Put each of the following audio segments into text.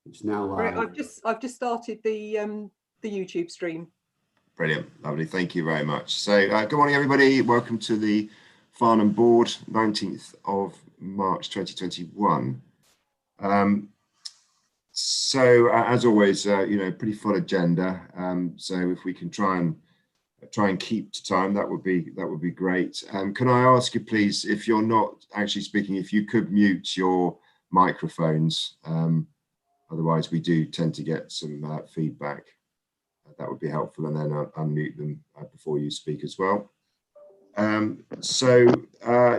It's now Right, live. I've just started the YouTube stream. Brilliant, lovely, thank you very much. So good morning everybody, welcome to the Farnham board, 19th of March 2021. As always, pretty full agenda. So if we can try and keep to time, that would be great. Can I ask you please, if you're not actually speaking, if you could mute your microphones, otherwise we do tend to get some feedback. That would be helpful, and then unmute them before you speak as well.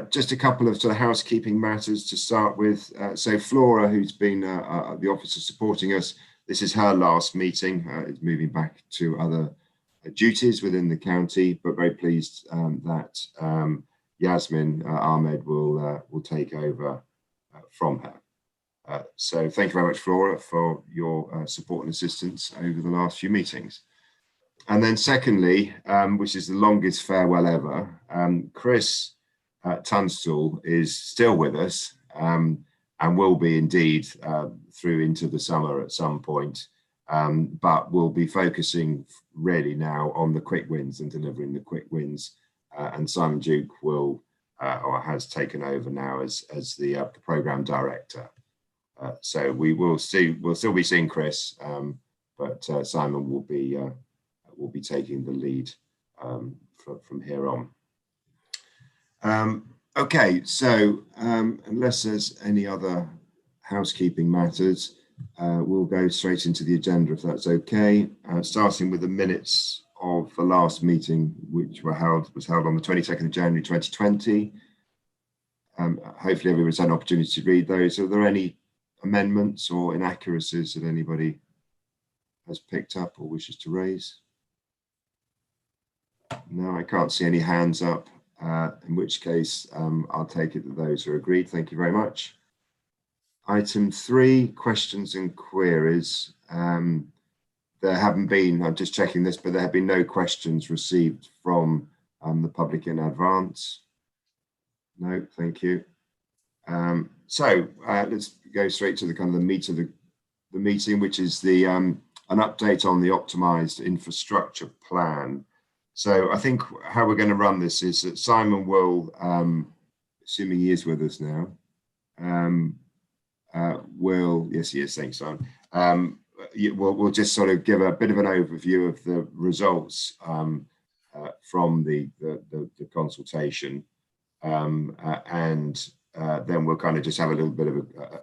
Just a couple of sort of housekeeping matters to start with. So Flora, who's been the officer supporting us, this is her last meeting. Is moving back to other duties within the county, but very pleased that Yasmin Ahmed will take over from her. So thank you very much, Flora, for your support and assistance over the last few meetings. And then secondly, which is the longest farewell ever, Chris Tunstall is still with us and will be indeed through into the summer at some point, but we'll be focusing really now on the quick wins and delivering the quick wins. And Simon Duke will, or has taken over now as the programme director. So we'll still be seeing Chris, but Simon will be taking the lead from here on. Okay, so unless there's any other housekeeping matters, we'll go straight into the agenda if that's okay. Starting with the minutes of the last meeting, which was held on the 22nd of January 2020. Hopefully everyone's had an opportunity to read those. Are there any amendments or inaccuracies that anybody has picked up or wishes to raise? No, I can't see any hands up, in which case I'll take it that those are agreed. Thank you very much. Item 3, questions and queries. There haven't been, I'm just checking this, but there have been no questions received from the public in advance. No, thank you. Let's go straight to the kind of the meat of the meeting, which is the an update on the optimised infrastructure plan. So I think how we're going to run this is that Simon will, assuming he is with us now, yes he is, thanks Simon, we'll just sort of give a bit of an overview of the results from the consultation, and then we'll kind of just have a little bit of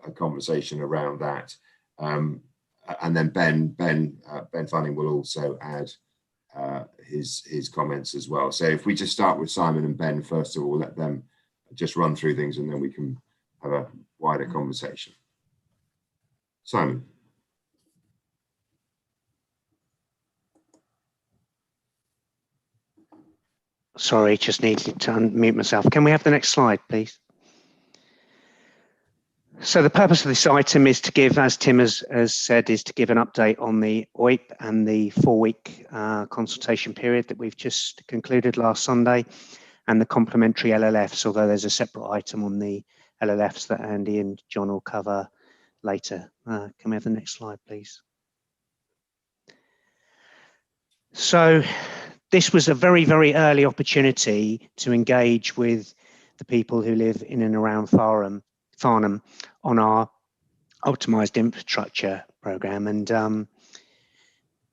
a conversation around that, and then Ben Fanning will also add his comments as well. So if we just start with Simon and Ben first of all, let them just run through things and then we can have a wider conversation. Simon. Sorry, just needed to unmute myself. Can we have the next slide, please? So the purpose of this item is to give, as Tim has said, is to give an update on the OIP and the 4-week consultation period that we've just concluded last Sunday, and the complementary LLFs, although there's a separate item on the LLFs that Andy and John will cover later. Can we have the next slide, please? So this was a very, very early opportunity to engage with the people who live in and around Farnham on our optimised infrastructure programme, and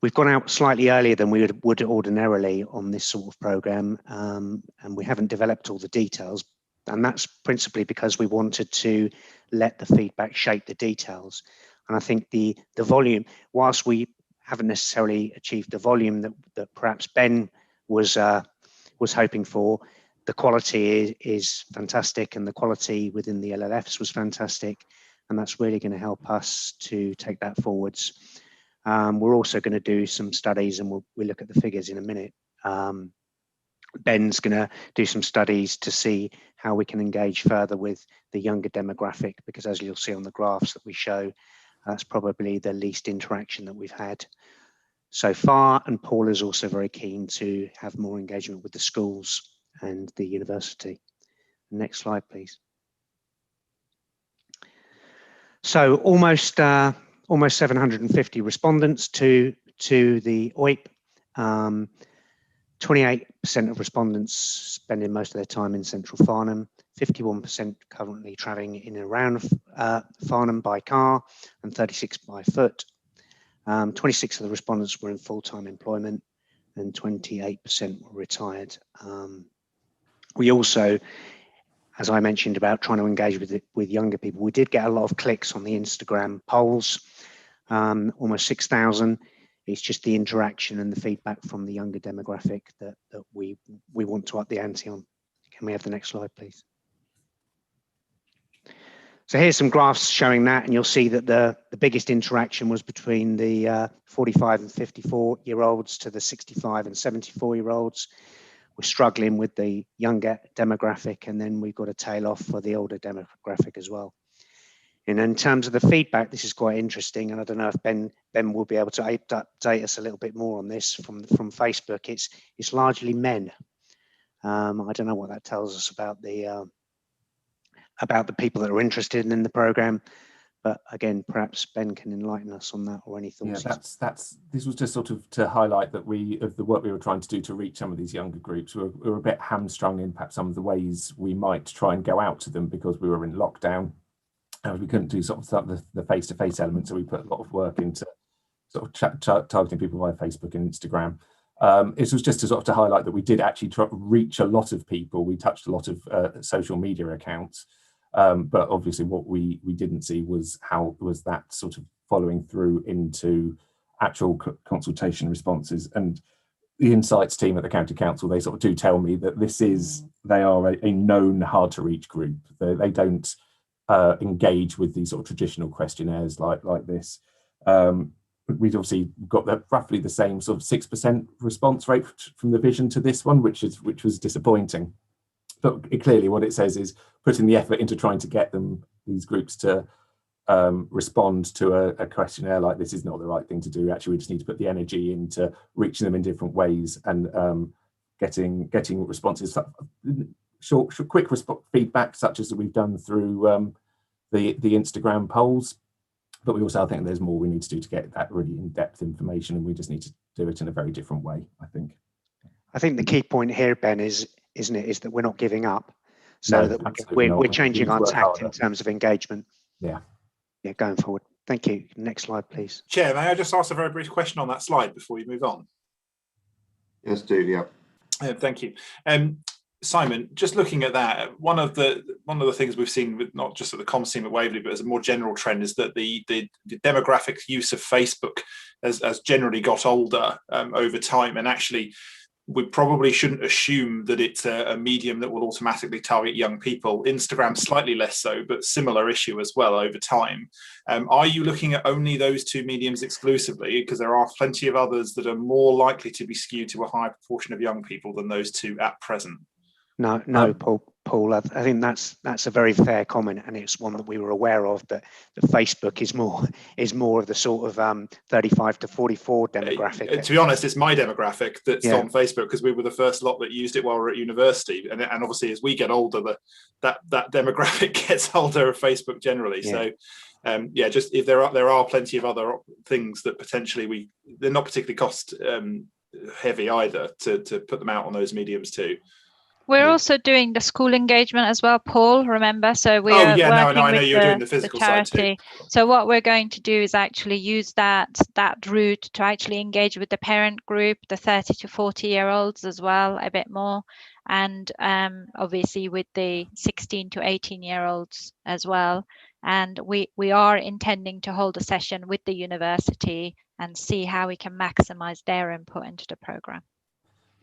we've gone out slightly earlier than we would ordinarily on this sort of programme, and we haven't developed all the details, and that's principally because we wanted to let the feedback shape the details. And I think the volume, whilst we haven't necessarily achieved the volume that perhaps Ben was hoping for, the quality is fantastic, and the quality within the LLFs was fantastic, and that's really going to help us to take that forwards. We're also going to do some studies, and we'll look at the figures in a minute. Ben's going to do some studies to see how we can engage further with the younger demographic, because as you'll see on the graphs that we show, that's probably the least interaction that we've had so far. And Paul is also very keen to have more engagement with the schools and the university. Next slide, please. So almost almost 750 respondents to the OIP. 28% of respondents spending most of their time in central Farnham, 51% currently travelling in and around Farnham by car, and 36 by foot. 26 of the respondents were in full-time employment, and 28% were retired. We also, as I mentioned about trying to engage with younger people, we did get a lot of clicks on the Instagram polls, almost 6,000. It's just the interaction and the feedback from the younger demographic that we want to up the ante on. Can we have the next slide, please? So here's some graphs showing that, and you'll see that the biggest interaction was between the 45 and 54-year-olds to the 65 and 74-year-olds. We're struggling with the younger demographic, and then we've got a tail off for the older demographic as well. And in terms of the feedback, this is quite interesting, and I don't know if Ben will be able to update us a little bit more on this from Facebook. It's largely men. I don't know what that tells us about the people that are interested in the program, but again, perhaps Ben can enlighten us on that, or any thoughts. Yeah, this was just sort of to highlight that of the work we were trying to do to reach some of these younger groups. We were a bit hamstrung in perhaps some of the ways we might try and go out to them because we were in lockdown. We couldn't do sort of the face-to-face element, so we put a lot of work into sort of targeting people via Facebook and Instagram. It was just to sort of to highlight that we did actually reach a lot of people. We touched a lot of social media accounts, but obviously what we didn't see was how was that sort of following through into actual consultation responses. And the insights team at the county council, they sort of do tell me that they are a known hard to reach group. They don't engage with these sort of traditional questionnaires like this. We'd obviously got roughly the same sort of 6% response rate from the vision to this one, which was disappointing. But clearly what it says is putting the effort into trying to get these groups to respond to a questionnaire like this is not the right thing to do. Actually, we just need to put the energy into reaching them in different ways and getting responses, short quick feedback, such as we've done through the Instagram polls. But we also, I think there's more we need to do to get that really in-depth information, and we just need to do it in a very different way, I think. I think the key point here, Ben, is that we're not giving up, so No, that we're changing our tact in terms of engagement. Yeah, going forward. Thank you. Next slide, please. Chair, may I just ask a very brief question on that slide before you move on? Yes, do, yeah. Thank you. Simon, just looking at that, one of the things we've seen with not just at the comms team at Waverley, but as a more general trend, is that the demographic use of Facebook has generally got older over time, and actually we probably shouldn't assume that it's a medium that will automatically target young people. Instagram slightly less so, but similar issue as well over time. Are you looking at only those two mediums exclusively? Because there are plenty of others that are more likely to be skewed to a higher proportion of young people than those two at present. No, Paul. I think that's a very fair comment, and it's one that we were aware of. That Facebook is more of the sort of 35 to 44 demographic. To be honest, it's my demographic that's on Facebook, because we were the first lot that used it while we were at university, and obviously as we get older, that demographic gets older of Facebook generally. Yeah. So just if there are plenty of other things that potentially they're not particularly cost heavy either to put them out on those mediums too. We're also doing the school engagement as well, Paul, remember? So we are working I know with you're doing the physical side too. So what we're going to do is actually use that route to actually engage with the parent group, the 30 to 40-year-olds as well, a bit more. And obviously with the 16 to 18-year-olds as well. And we are intending to hold a session with the university and see how we can maximise their input into the programme.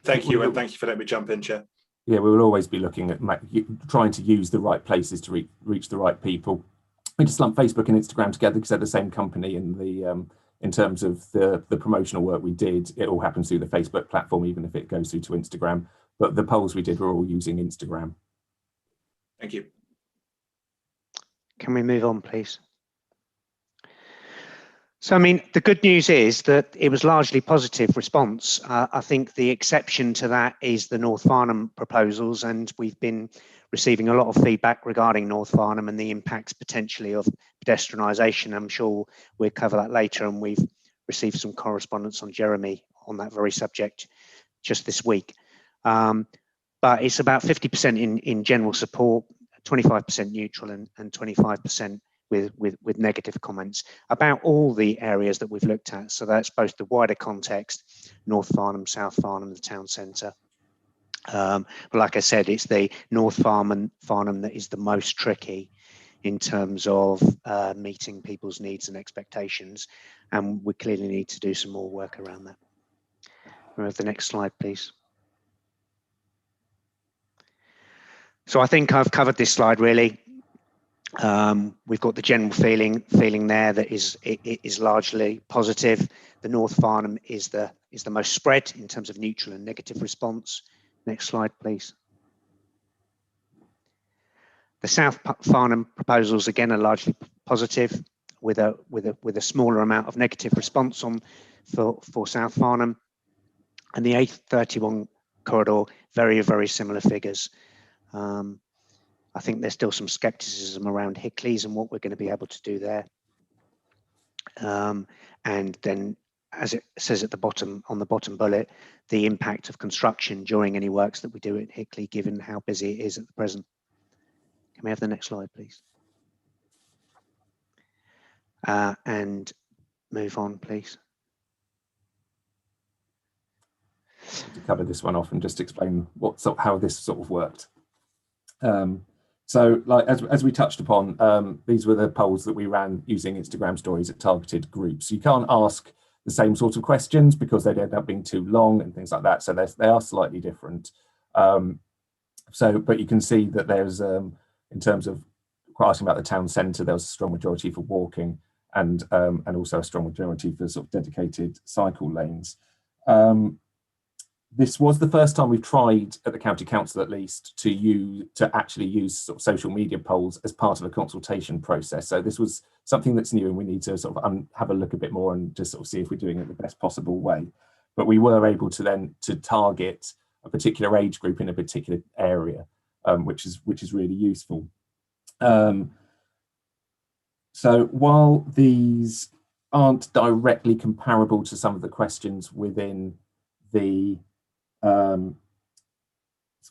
Thank you, and thank you for letting me jump in, Chair. Yeah, we will always be looking at trying to use the right places to reach the right people. We just lump Facebook and Instagram together because they're the same company, and in terms of the promotional work we did, it all happens through the Facebook platform, even if it goes through to Instagram. But the polls we did were all using Instagram. Thank you. Can we move on, please? So, I mean, the good news is that it was largely positive response. I think the exception to that is the North Farnham proposals, and we've been receiving a lot of feedback regarding North Farnham and the impacts potentially of pedestrianisation. I'm sure we'll cover that later, and we've received some correspondence on Jeremy on that very subject just this week. But it's about 50% in general support, 25% neutral, and 25% with negative comments about all the areas that we've looked at. So that's both the wider context, North Farnham, South Farnham, the town centre. But like I said, it's the North Farnham that is the most tricky in terms of meeting people's needs and expectations, and we clearly need to do some more work around that. We'll have the next slide, please. So I think I've covered this slide really. We've got the general feeling there that it is largely positive. The North Farnham is the most spread in terms of neutral and negative response. Next slide, please. The South Farnham proposals again are largely positive, with a smaller amount of negative response for South Farnham, and the A31 corridor very similar figures. I think there's still some scepticism around Hickleys and what we're going to be able to do there. And then, as it says at the bottom, on the bottom bullet, the impact of construction during any works that we do at Hickley, given how busy it is at the present. Can we have the next slide, please? And move on, please. To cover this one off and just explain how this sort of worked. So, like as we touched upon, these were the polls that we ran using Instagram stories at targeted groups. You can't ask the same sort of questions because they'd end up being too long and things like that. So they are slightly different. But you can see that there's, in terms of asking about the town centre, there was a strong majority for walking and also a strong majority for sort of dedicated cycle lanes. This was the first time we've tried at the County Council, at least, to actually use sort of social media polls as part of a consultation process. So this was something that's new, and we need to sort of have a look a bit more and just sort of see if we're doing it the best possible way. But we were able to then target a particular age group in a particular area, which is really useful. So while these aren't directly comparable to some of the questions within the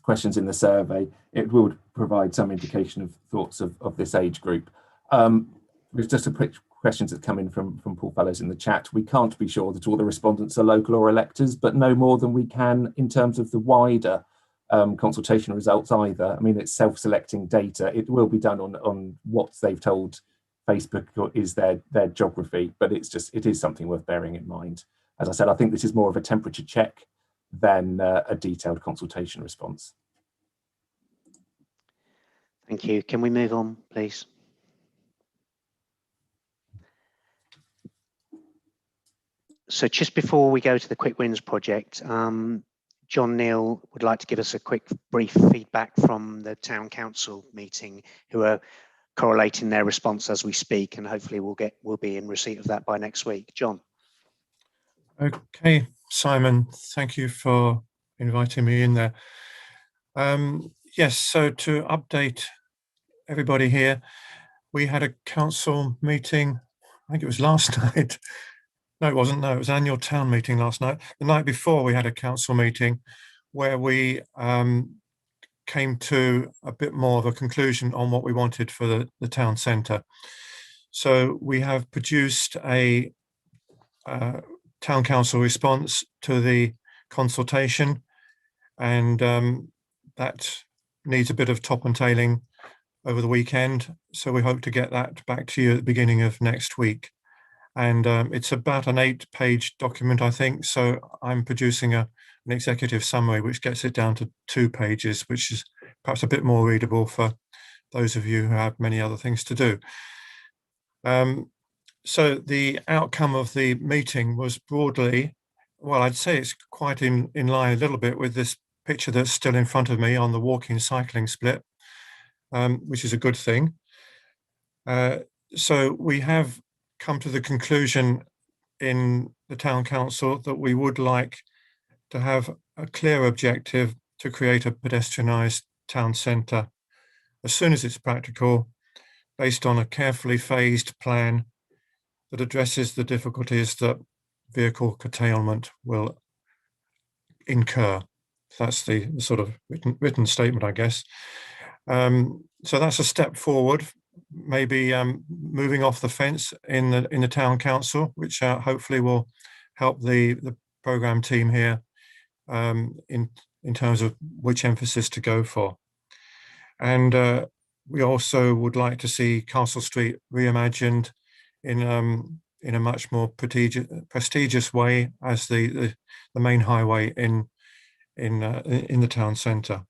questions in the survey, it will provide some indication of thoughts of this age group. There's just a quick questions that come in from Paul Fellows in the chat. We can't be sure that all the respondents are local or electors, but no more than we can in terms of the wider consultation results either. I mean, it's self-selecting data. It will be done on what they've told Facebook is their geography, but it is something worth bearing in mind. As I said, I think this is more of a temperature check than a detailed consultation response. Thank you. Can we move on, please? So just before we go to the Quick Wins project, John Neal would like to give us a quick brief feedback from the Town Council meeting, who are correlating their response as we speak, and hopefully we'll be in receipt of that by next week. John. Okay, Simon, thank you for inviting me in there. Yes, so to update everybody here, we had a council meeting, I think it was last night. No, it wasn't. No, it was an annual town meeting last night. The night before, we had a council meeting where we came to a bit more of a conclusion on what we wanted for the town centre. So we have produced a town council response to the consultation, and that needs a bit of top and tailing over the weekend. So we hope to get that back to you at the beginning of next week. And it's about an 8-page document, I think. So I'm producing an executive summary, which gets it down to 2 pages, which is perhaps a bit more readable for those of you who have many other things to do. So the outcome of the meeting was broadly, well, I'd say it's quite in line a little bit with this picture that's still in front of me on the walking cycling split, which is a good thing. So we have come to the conclusion in the town council that we would like to have a clear objective to create a pedestrianised town centre as soon as it's practical, based on a carefully phased plan that addresses the difficulties that vehicle curtailment will incur. That's the sort of written statement, I guess. So that's a step forward, maybe moving off the fence in the town council, which hopefully will help the program team here in terms of which emphasis to go for. And we also would like to see Castle Street reimagined in a much more prestigious way as the main highway in the town centre.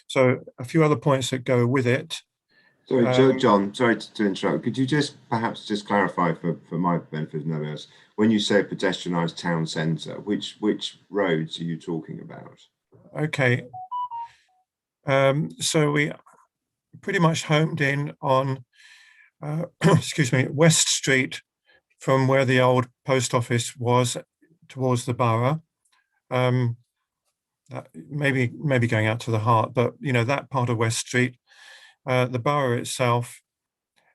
So a few other points that go with it. Sorry, John, sorry to interrupt. Could you just perhaps just clarify for my benefit and nobody else, when you say pedestrianised town centre, which roads are you talking about? Okay. So we pretty much homed in on, excuse me, West Street from where the old post office was towards the borough. Maybe going out to the heart, but you know, that part of West Street, the borough itself,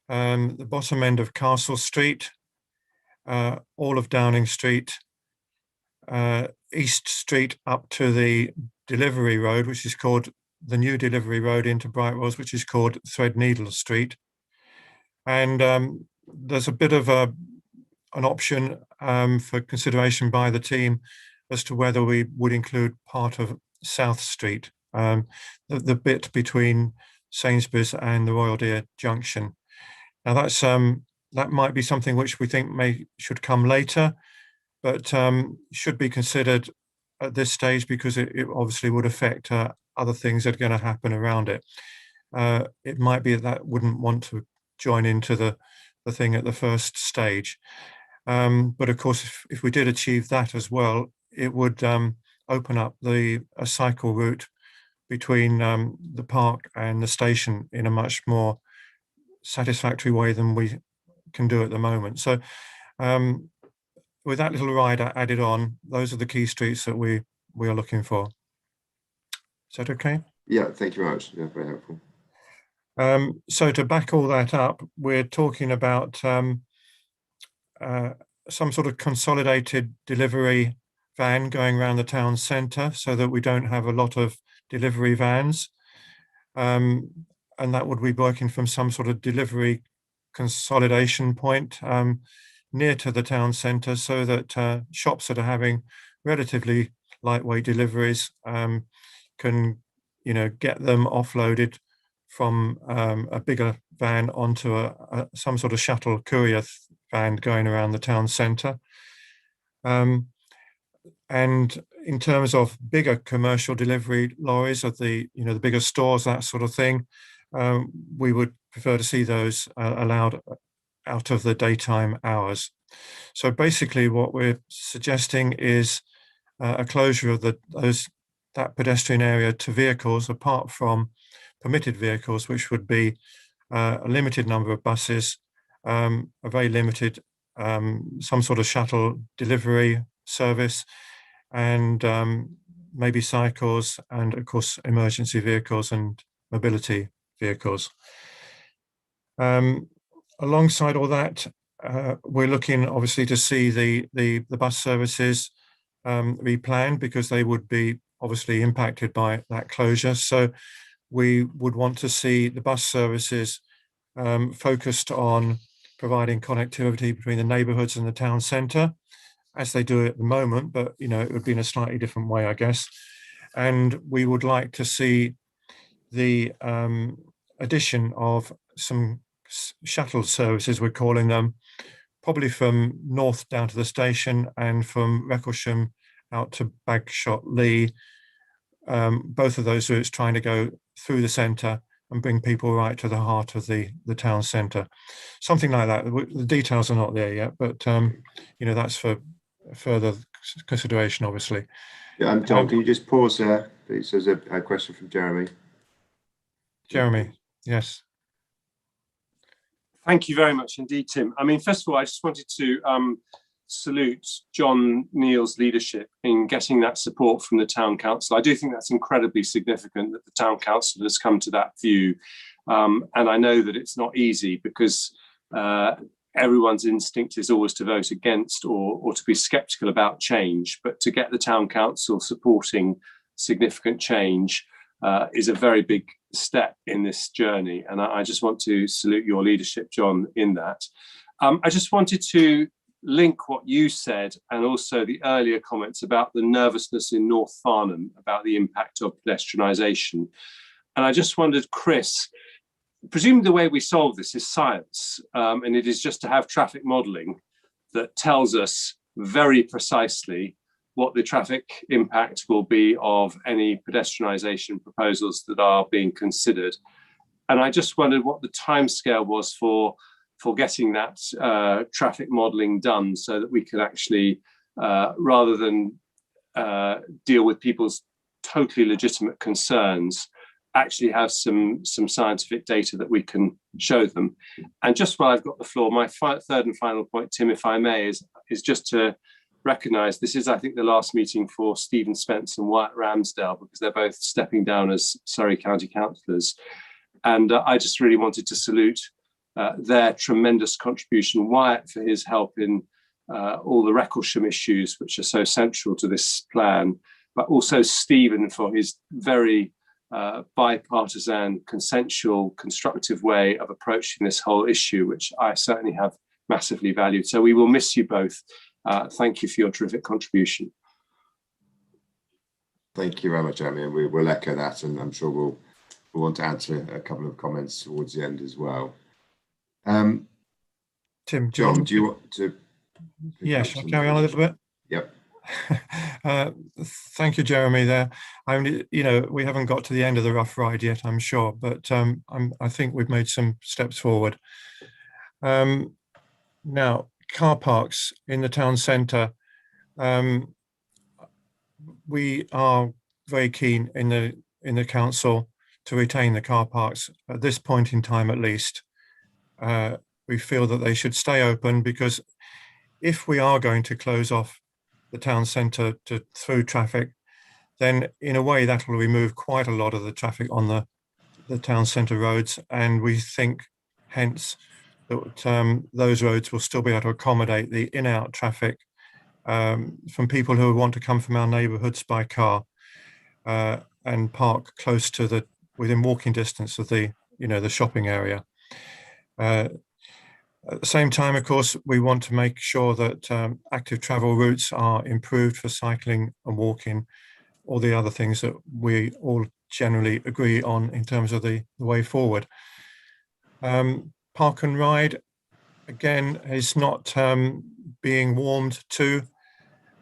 the bottom end of Castle Street, all of Downing Street, East Street up to the Delivery Road, which is called the new Delivery Road into Brightwells, which is called Threadneedle Street. And there's a bit of an option for consideration by the team as to whether we would include part of South Street, the bit between Sainsbury's and the Royal Deer Junction. Now that's that might be something which we think should come later, but should be considered at this stage because it obviously would affect other things that are going to happen around it. It might be that wouldn't want to join into the thing at the first stage. But of course, if we did achieve that as well, it would open up a cycle route between the park and the station in a much more satisfactory way than we can do at the moment. So with that little rider added on, those are the key streets that we are looking for. Is that okay? Yeah, thank you very much. Yeah, very helpful. So to back all that up, we're talking about some sort of consolidated delivery van going around the town centre so that we don't have a lot of delivery vans. And that would be working from some sort of delivery consolidation point near to the town centre so that shops that are having relatively lightweight deliveries can, you know, get them offloaded from a bigger van onto some sort of shuttle courier van going around the town centre. And in terms of bigger commercial delivery lorries of the bigger stores, that sort of thing, we would prefer to see those allowed out of the daytime hours. So basically what we're suggesting is a closure of that pedestrian area to vehicles apart from permitted vehicles, which would be a limited number of buses, a very limited some sort of shuttle delivery service, and maybe cycles, and of course emergency vehicles and mobility vehicles. Alongside all that, we're looking obviously to see the bus services replanned because they would be obviously impacted by that closure. So we would want to see the bus services focused on providing connectivity between the neighbourhoods and the town centre, as they do at the moment, but you know, it would be in a slightly different way, I guess. And we would like to see the addition of some shuttle services, we're calling them, probably from north down to the station and from Recklesham out to Bagshot Lee. Both of those routes trying to go through the centre and bring people right to the heart of the town centre. Something like that. The details are not there yet, but you know, that's for further consideration, obviously. Yeah, John, can you just pause there, please? There's a question from Jeremy. Jeremy, yes. Thank you very much indeed, Tim. I mean, first of all, I just wanted to salute John Neal's leadership in getting that support from the town council. I do think that's incredibly significant that the town council has come to that view. And I know that it's not easy because everyone's instinct is always to vote against or to be sceptical about change. But to get the town council supporting significant change is a very big step in this journey. And I just want to salute your leadership, John, in that. I just wanted to link what you said and also the earlier comments about the nervousness in North Farnham about the impact of pedestrianisation. And I just wondered, Chris, presumably the way we solve this is science, and it is just to have traffic modelling that tells us very precisely what the traffic impact will be of any pedestrianisation proposals that are being considered. And I just wondered what the timescale was for getting that traffic modelling done so that we can actually, rather than deal with people's totally legitimate concerns, actually have some scientific data that we can show them. And just while I've got the floor, my third and final point, Tim, if I may, is just to recognise this is, I think, the last meeting for Stephen Spence and Wyatt Ramsdale, because they're both stepping down as Surrey County councillors. And I just really wanted to salute their tremendous contribution. Wyatt for his help in all the Reclassification issues, which are so central to this plan, but also Stephen for his very bipartisan, consensual, constructive way of approaching this whole issue, which I certainly have massively valued. So we will miss you both. Thank you for your terrific contribution. Thank you very much, Jeremy, and we'll echo that, and I'm sure we'll want to answer a couple of comments towards the end as well. Tim, John, do you want to? Yeah, shall I carry on a little bit? Yep. Thank you, Jeremy. There, I mean, we haven't got to the end of the rough ride yet, I'm sure, but I think we've made some steps forward. Now, car parks in the town centre. We are very keen in the council to retain the car parks at this point in time, at least. We feel that they should stay open, because if we are going to close off the town centre to through traffic, then in a way that will remove quite a lot of the traffic on the town centre roads, and we think hence that those roads will still be able to accommodate the in-out traffic from people who want to come from our neighbourhoods by car and park close to within walking distance of the shopping area. At the same time, of course, we want to make sure that active travel routes are improved for cycling and walking, all the other things that we all generally agree on in terms of the way forward. Park and ride, again, is not being warmed to,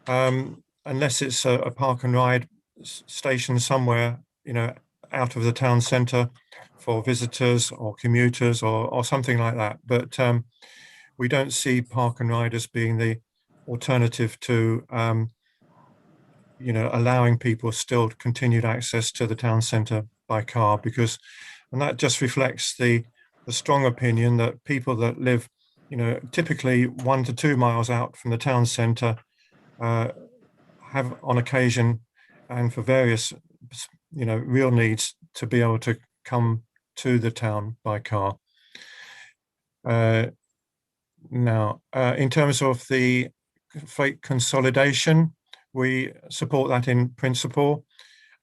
unless it's a park and ride station somewhere, out of the town centre for visitors or commuters or something like that. But we don't see park and ride as being the alternative to, allowing people still continued access to the town centre by car, and that just reflects the strong opinion that people that live, typically 1 to 2 miles out from the town centre have on occasion and for various, real needs to be able to come to the town by car. Now, in terms of the freight consolidation, we support that in principle.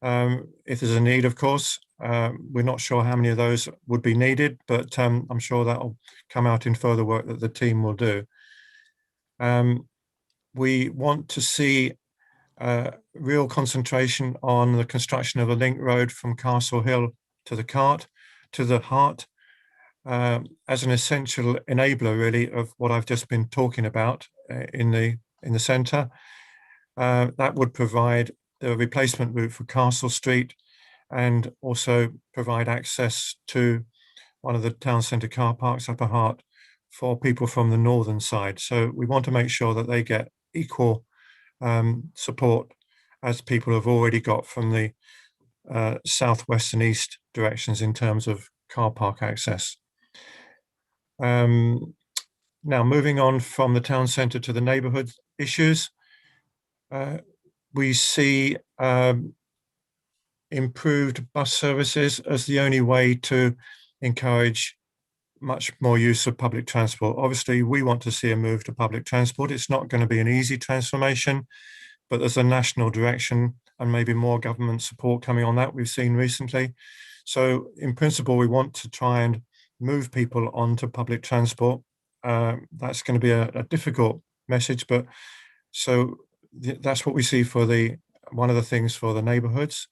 If there's a need, of course, we're not sure how many of those would be needed, but I'm sure that'll come out in further work that the team will do. We want to see real concentration on the construction of a link road from Castle Hill to the Heart, as an essential enabler, really, of what I've just been talking about in the centre. That would provide the replacement route for Castle Street and also provide access to one of the town centre car parks, Upper Heart, for people from the northern side. So we want to make sure that they get equal support as people have already got from the southwest and east directions in terms of car park access. Now, moving on from the town centre to the neighbourhood issues, we see improved bus services as the only way to encourage much more use of public transport. Obviously, we want to see a move to public transport. It's not going to be an easy transformation, but there's a national direction and maybe more government support coming on that we've seen recently. So in principle, we want to try and move people onto public transport. That's going to be a difficult message, but so that's what we see for one of the things for the neighbourhoods.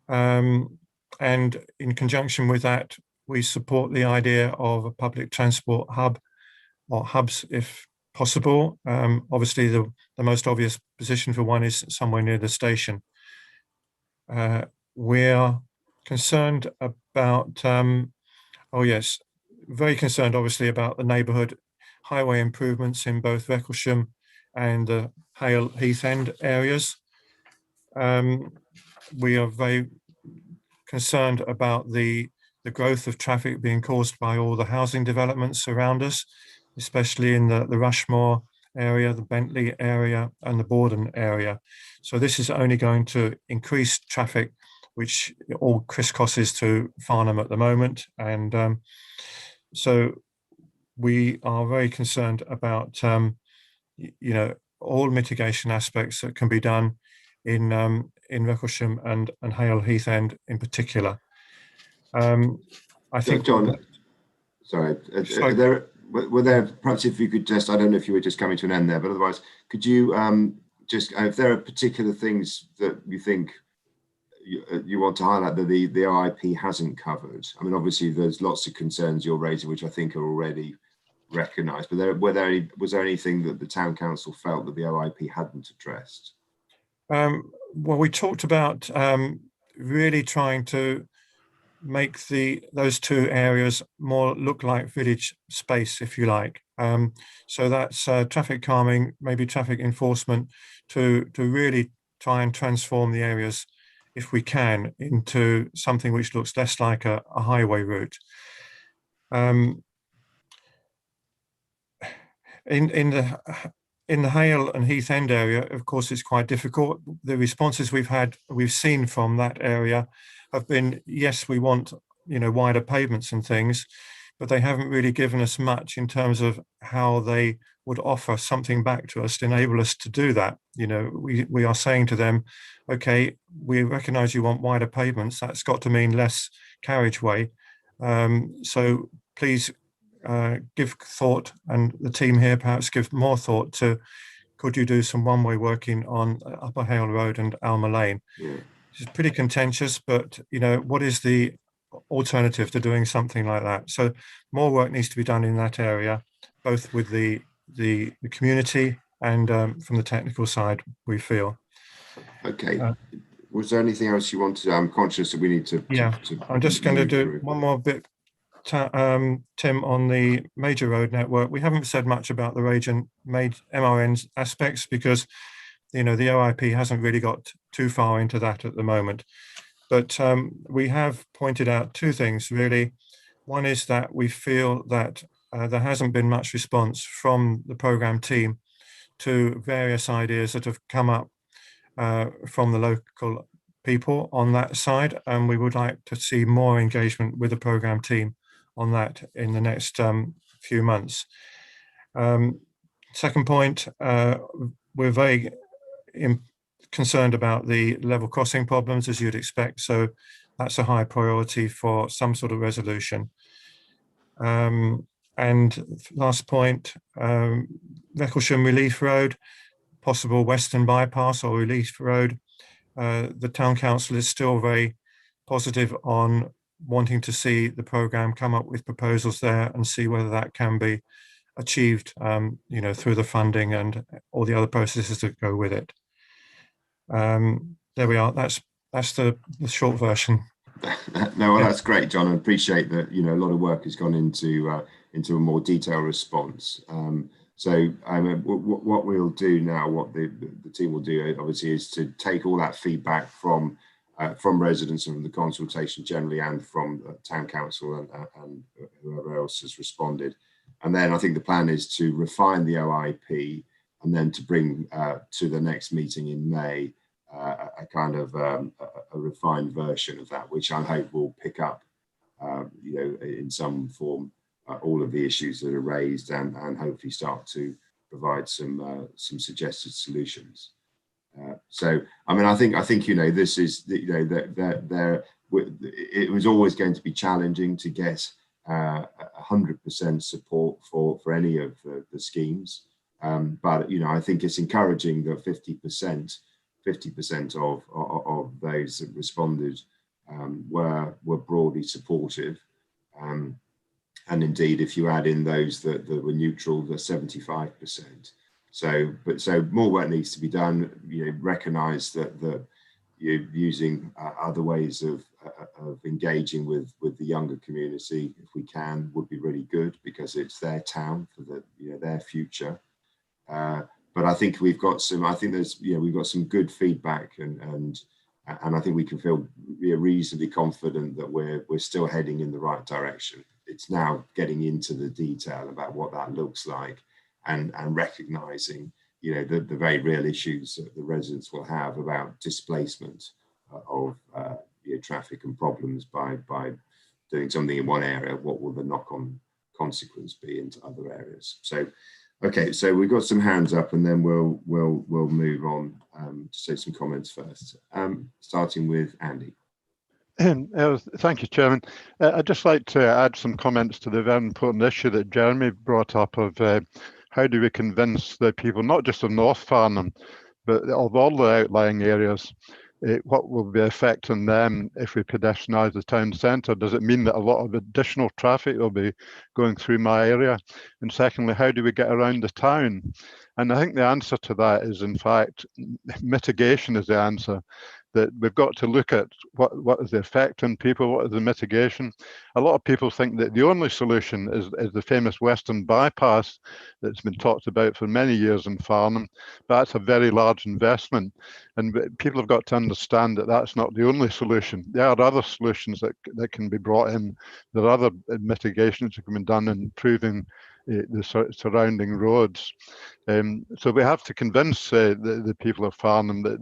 And in conjunction with that, we support the idea of a public transport hub or hubs if possible. Obviously, the most obvious position for one is somewhere near the station. We're concerned about, very concerned obviously about the neighbourhood highway improvements in both Recklesham and the Hale Heath End areas. We are very concerned about the growth of traffic being caused by all the housing developments around us, especially in the Rushmore area, the Bentley area and the Borden area. So this is only going to increase traffic, which all crisscrosses to Farnham at the moment. And so we are very concerned about, all mitigation aspects that can be done in Recklesham and Hale Heath End in particular. I think, John, sorry, were there, perhaps if you could just, I don't know if you were just coming to an end there, but otherwise, could you if there are particular things that you think you want to highlight that the OIP hasn't covered? I mean, obviously there's lots of concerns you're raising, which I think are already recognised, but was there anything that the town council felt that the OIP hadn't addressed? Well, we talked about really trying to make those two areas more look like village space, if you like. So that's traffic calming, maybe traffic enforcement, to really try and transform the areas, if we can, into something which looks less like a highway route. In the Hale and Heath End area, of course, it's quite difficult. The responses we've seen from that area have been, yes, we want, wider pavements and things, but they haven't really given us much in terms of how they would offer something back to us to enable us to do that. We are saying to them, okay, we recognise you want wider pavements. That's got to mean less carriageway. So please give thought, and the team here perhaps give more thought to, could you do some one-way working on Upper Hale Road and Alma Lane? Yeah. It's pretty contentious, but what is the alternative to doing something like that? So more work needs to be done in that area, both with the community and from the technical side, we feel. Okay. Was there anything else you wanted? I'm conscious that we need to. I'm just going to do one more bit, Tim, on the major road network. We haven't said much about the MRN aspects because the OIP hasn't really got too far into that at the moment. But we have pointed out two things, really. One is that we feel that there hasn't been much response from the programme team to various ideas that have come up from the local people on that side, and we would like to see more engagement with the programme team on that in the next few months. Second point, we're very concerned about the level crossing problems, as you'd expect, so that's a high priority for some sort of resolution. And last point, Recklesham Relief Road, possible Western Bypass or Relief Road. The Town Council is still very positive on wanting to see the programme come up with proposals there and see whether that can be achieved, through the funding and all the other processes that go with it. There we are. That's the short version. No, well, that's great, John. I appreciate that. A lot of work has gone into a more detailed response. So what we'll do now, what the team will do, obviously, is to take all that feedback from residents and from the consultation generally, and from town council and whoever else has responded, And then I think the plan is to refine the OIP and then to bring to the next meeting in May a kind of a refined version of that, which I hope will pick up, in some form, all of the issues that are raised and hopefully start to provide some suggested solutions. So, I mean, I think this is, it was always going to be challenging to get 100% support for any of the schemes. But, I think it's encouraging that 50% of those that responded were broadly supportive. And indeed, if you add in those that were neutral, the 75%. So more work needs to be done. Recognise that you're using other ways of engaging with the younger community, if we can, would be really good, because it's their town for their future. But I think we've got some. I think we've got some good feedback, and I think we can feel reasonably confident that we're still heading in the right direction. It's now getting into the detail about what that looks like, and recognising the very real issues that the residents will have about displacement of traffic and problems by doing something in one area. What will the knock-on consequence be into other areas? So, okay, so we've got some hands up, and then we'll move on to say some comments first. Starting with Andy. Thank you, Chairman. I'd just like to add some comments to the very important issue that Jeremy brought up of how do we convince the people, not just of North Farnham, but of all the outlying areas, what will be the effect on them if we pedestrianise the town centre? Does it mean that a lot of additional traffic will be going through my area? And secondly, how do we get around the town? And I think the answer to that is, in fact, mitigation is the answer. That we've got to look at what is the effect on people, what is the mitigation. A lot of people think that the only solution is the famous Western bypass that's been talked about for many years in Farnham. But that's a very large investment, and people have got to understand that that's not the only solution. There are other solutions that can be brought in. There are other mitigations that can be done in improving the surrounding roads. So we have to convince the people of Farnham that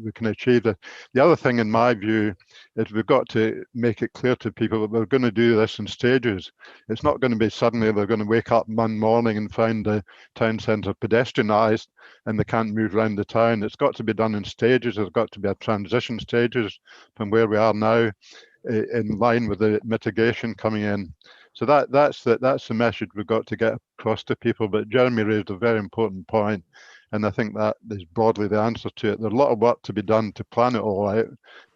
we can achieve it. The other thing, in my view, is we've got to make it clear to people that we're going to do this in stages. It's not going to be suddenly they're going to wake up one morning and find the town centre pedestrianised and they can't move around the town. It's got to be done in stages. There's got to be a transition stages from where we are now, in line with the mitigation coming in. So that's the message we've got to get across to people. But Jeremy raised a very important point, and I think that is broadly the answer to it. There's a lot of work to be done to plan it all out,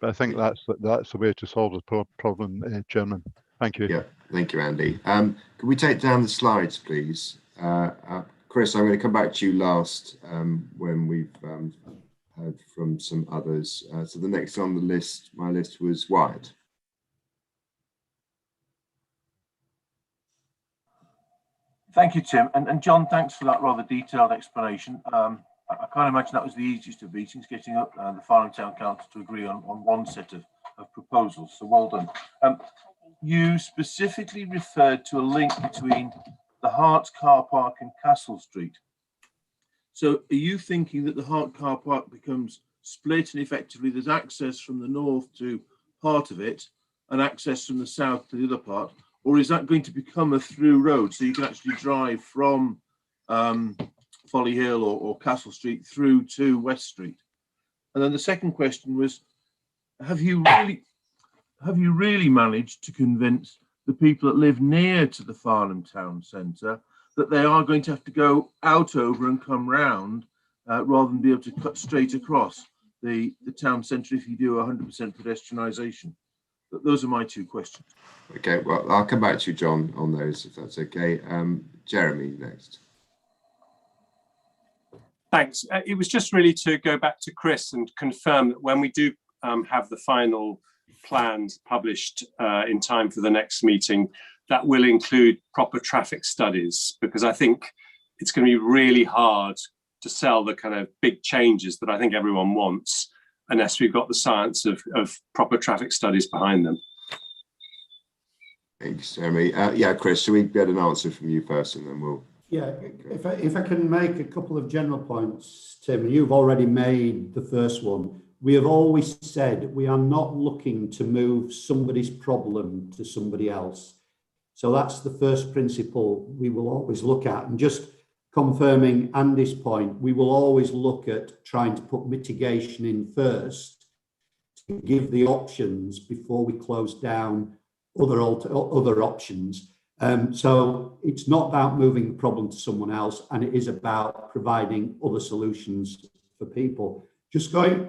but I think that's the way to solve the problem, Chairman. Thank you. Yeah, thank you, Andy. Can we take down the slides, please? Chris, I'm going to come back to you last when we've heard from some others. So the next on the list, my list was Wyatt. Thank you, Tim. And John, thanks for that rather detailed explanation. I can't imagine that was the easiest of meetings, getting up the Farnham Town Council to agree on one set of proposals. So well done. You specifically referred to a link between the Hart car park and Castle Street. So are you thinking that the Hart car park becomes split and effectively there's access from the north to part of it and access from the south to the other part? Or is that going to become a through road, so you can actually drive from Folly Hill or Castle Street through to West Street? And then the second question was, have you really managed to convince the people that live near to the Farnham town centre that they are going to have to go out over and come round rather than be able to cut straight across the town centre if you do 100% pedestrianisation? Those are my two questions. Okay, well, I'll come back to you, John, on those, if that's okay. Jeremy, next. Thanks. It was just really to go back to Chris and confirm that when we do have the final plans published in time for the next meeting, that will include proper traffic studies, because I think it's going to be really hard to sell the kind of big changes that I think everyone wants unless we've got the science of proper traffic studies behind them. Thanks, Jeremy. Yeah, Chris, shall we get an answer from you first, and then we'll... Yeah, if I can make a couple of general points, Tim, you've already made the first one. We have always said we are not looking to move somebody's problem to somebody else. So that's the first principle we will always look at. And just confirming Andy's point, we will always look at trying to put mitigation in first to give the options before we close down other options. So it's not about moving the problem to someone else, and it is about providing other solutions for people. Just going,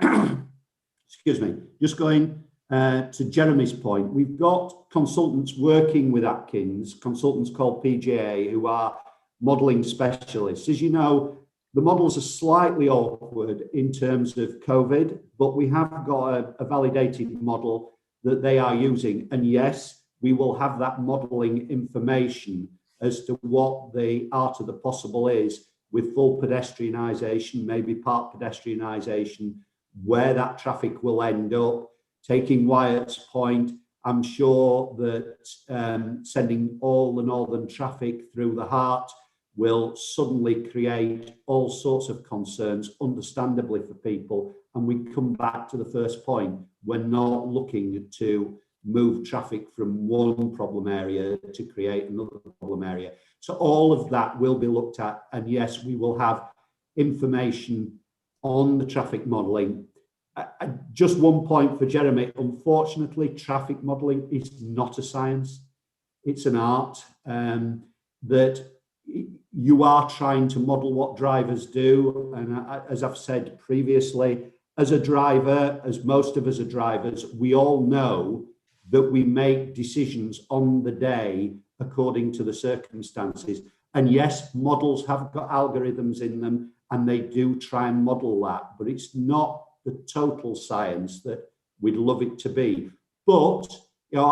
excuse me, just going to Jeremy's point, we've got consultants working with Atkins, consultants called PGA, who are modelling specialists. As you know, the models are slightly awkward in terms of COVID, but we have got a validated model that they are using. And yes, we will have that modelling information as to what the art of the possible is with full pedestrianisation, maybe part pedestrianisation, where that traffic will end up. Taking Wyatt's point, I'm sure that sending all the northern traffic through the heart will suddenly create all sorts of concerns, understandably, for people. And we come back to the first point, we're not looking to move traffic from one problem area to create another problem area. So all of that will be looked at. And yes, we will have information on the traffic modelling. Just one point for Jeremy. Unfortunately, traffic modelling is not a science. It's an art that you are trying to model what drivers do. And as I've said previously, as a driver, as most of us are drivers, we all know that we make decisions on the day according to the circumstances. And yes, models have got algorithms in them and they do try and model that, but it's not the total science that we'd love it to be. But you know,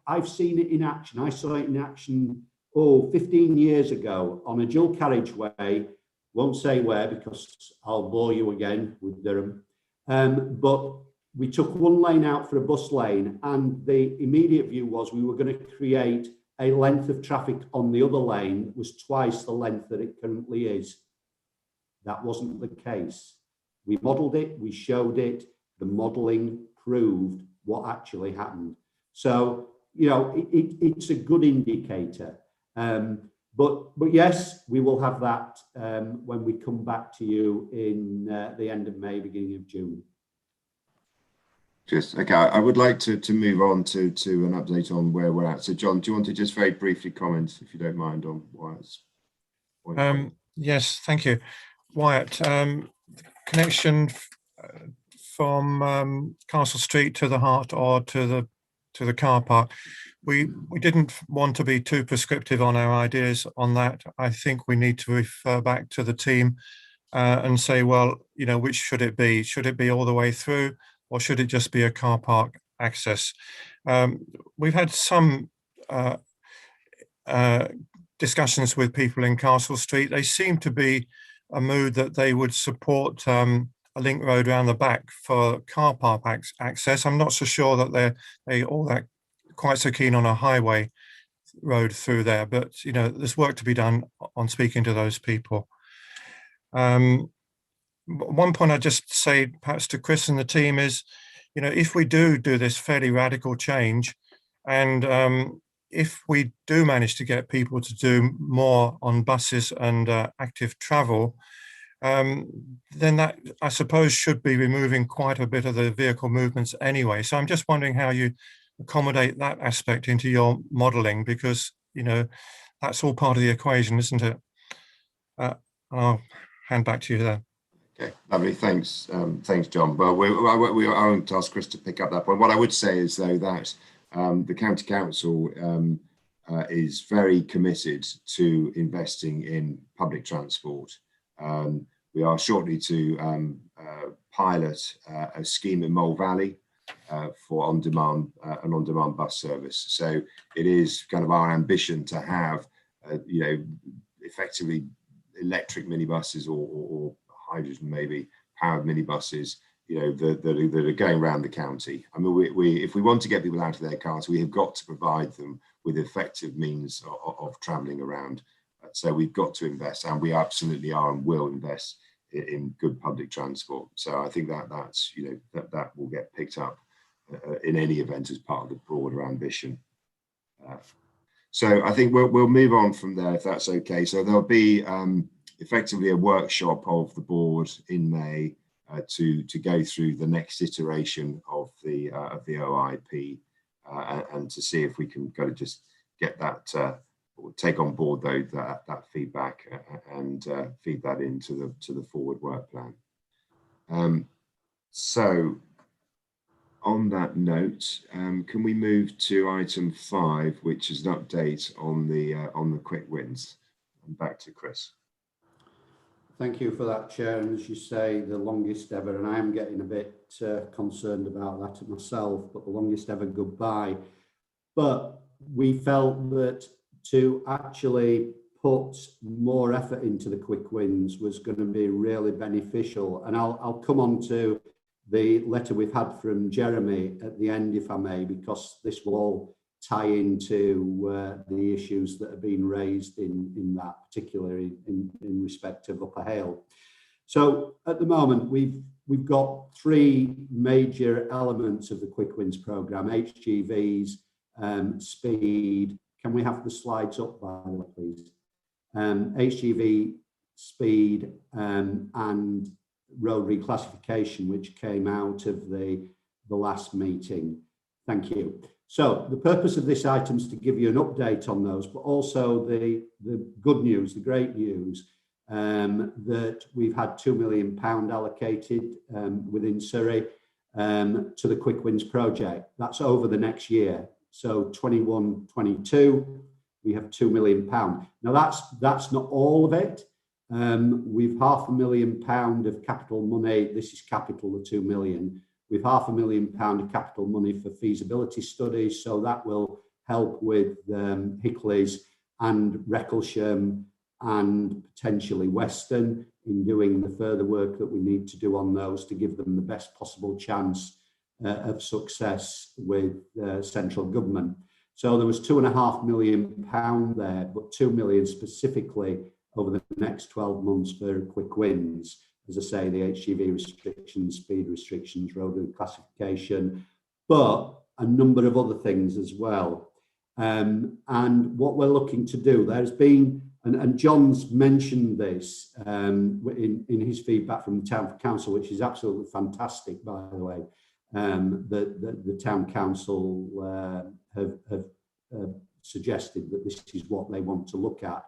I've seen it in action. I saw it in action 15 years ago on a dual carriageway. Won't say where because I'll bore you again with Durham. But we took one lane out for a bus lane, and the immediate view was we were going to create a length of traffic on the other lane that was twice the length that it currently is. That wasn't the case. We modelled it, we showed it, the modelling proved what actually happened. So, you know, it's a good indicator. But yes, we will have that when we come back to you in the end of May, beginning of June. Just okay. I would like to move on to an update on where we're at. So, John, do you want to just very briefly comment, if you don't mind, on Wyatt's point? Yes, thank you, Wyatt. Connection from Castle Street to the Heart or to the car park. We didn't want to be too prescriptive on our ideas on that. I think we need to refer back to the team and say, well, you know, which should it be? Should it be all the way through, or should it just be a car park access? We've had some discussions with people in Castle Street. They seem to be a mood that they would support a link road around the back for car park access. I'm not so sure that they all that quite so keen on a highway road through there, but you know, there's work to be done on speaking to those people. One point I'd just say perhaps to Chris and the team is, you know, if we do this fairly radical change, and if we do manage to get people to do more on buses and active travel, then that, I suppose, should be removing quite a bit of the vehicle movements anyway. So I'm just wondering how you accommodate that aspect into your modelling, because, you know, that's all part of the equation, isn't it? I'll hand back to you there. Okay, lovely. Thanks, thanks, John. Well, I won't ask Chris to pick up that point. What I would say is, though, that the County Council is very committed to investing in public transport. We are shortly to pilot a scheme in Mole Valley for an on-demand bus service. So it is kind of our ambition to have, you know, effectively electric minibuses or hydrogen maybe powered minibuses you know, that are going around the county. I mean, if we want to get people out of their cars, we have got to provide them with effective means of travelling around. So we've got to invest, and we absolutely are and will invest in good public transport. So I think that's, you know, that will get picked up in any event as part of the broader ambition. So I think we'll move on from there, if that's okay. So there'll be effectively a workshop of the board in May to go through the next iteration of the OIP and to see if we can kind of just get that, take on board that feedback and feed that into the forward work plan. So on that note, can we move to item 5, which is an update on the quick wins? And back to Chris. Thank you for that, Chair. And as you say, the longest ever, and I am getting a bit concerned about that myself, but the longest ever goodbye. But we felt that to actually put more effort into the quick wins was going to be really beneficial. And I'll come on to the letter we've had from Jeremy at the end, if I may, because this will all tie into the issues that have been raised in that, particularly in respect of Upper Hale. So at the moment, we've got 3 major elements of the quick wins programme: HGVs, speed. Can we have the slides up, by the way, please? HGV, speed, and road reclassification, which came out of the last meeting. Thank you. So the purpose of this item is to give you an update on those, but also the good news, the great news, that we've had £2 million allocated within Surrey to the Quick Wins project. That's over the next year. So 21-22, we have £2 million. Now that's not all of it. We've £500,000 of capital money. This is capital, the 2 million. We've £500,000 of capital money for feasibility studies, so that will help with Hickley's and Recklesham and potentially Western in doing the further work that we need to do on those to give them the best possible chance of success with central government. So there was £2.5 million there, but 2 million specifically over the next 12 months for quick wins. As I say, the HGV restrictions, speed restrictions, road reclassification, but a number of other things as well. And what we're looking to do, there's been, and John's mentioned this in his feedback from the Town Council, which is absolutely fantastic, by the way. The Town Council have suggested that this is what they want to look at.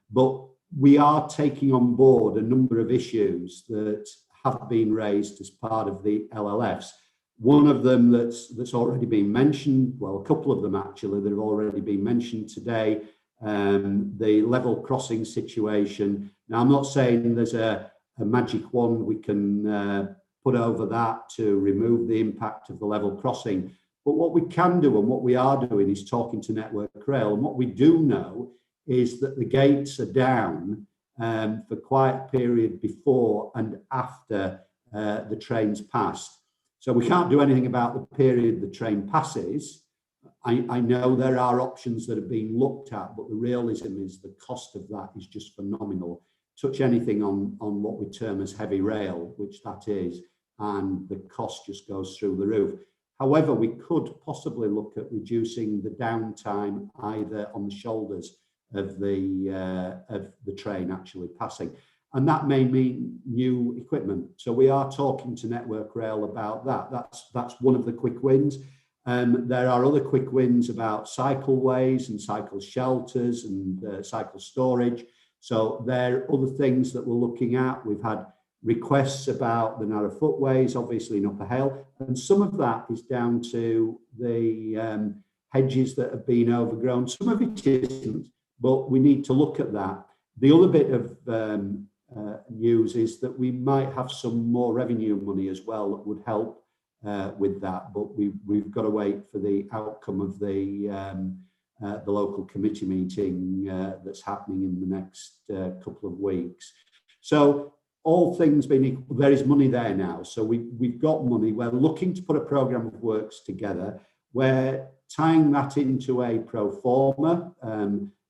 But we are taking on board a number of issues that have been raised as part of the LLFs. One of them that's already been mentioned, well, a couple of them actually that have already been mentioned today, the level crossing situation. Now, I'm not saying there's a magic wand we can put over that to remove the impact of the level crossing, but what we can do and what we are doing is talking to Network Rail, and what we do know is that the gates are down for quite a period before and after the train's passed. So we can't do anything about the period the train passes. I know there are options that are being looked at, but the realism is the cost of that is just phenomenal. Touch anything on what we term as heavy rail, which that is, and the cost just goes through the roof. However, we could possibly look at reducing the downtime either on the shoulders of the train actually passing, and that may mean new equipment. So we are talking to Network Rail about that. That's one of the quick wins. There are other quick wins about cycleways and cycle shelters and cycle storage. So there are other things that we're looking at. We've had requests about the narrow footways, obviously in Upper Hale, and some of that is down to the hedges that have been overgrown. Some of it isn't, but we need to look at that. The other bit of news is that we might have some more revenue money as well that would help with that, but we've got to wait for the outcome of the local committee meeting that's happening in the next couple of weeks. So all things being equal, there is money there now. So we've got money. We're looking to put a programme of works together. We're tying that into a pro forma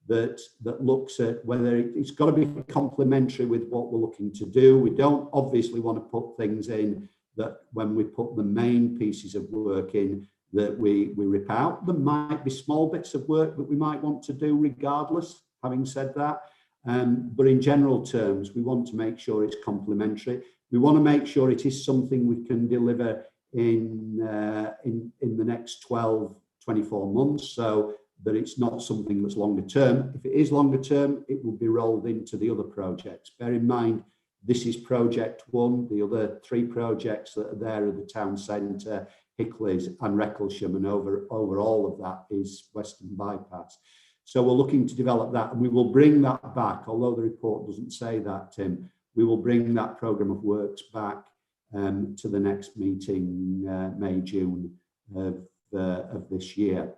that looks at whether it's got to be complementary with what we're looking to do. We don't obviously want to put things in that when we put the main pieces of work in that we rip out. There might be small bits of work that we might want to do regardless, having said that. But in general terms, we want to make sure it's complementary. We want to make sure it is something we can deliver in the next 12, 24 months, so that it's not something that's longer term. If it is longer term, it will be rolled into the other projects. Bear in mind, this is project one. The other 3 projects that are there are the town centre, Hickleys and Reclassification, and over all of that is Western Bypass. So we're looking to develop that, and we will bring that back, although the report doesn't say that, Tim, we will bring that programme of works back to the next meeting, May, June of this year.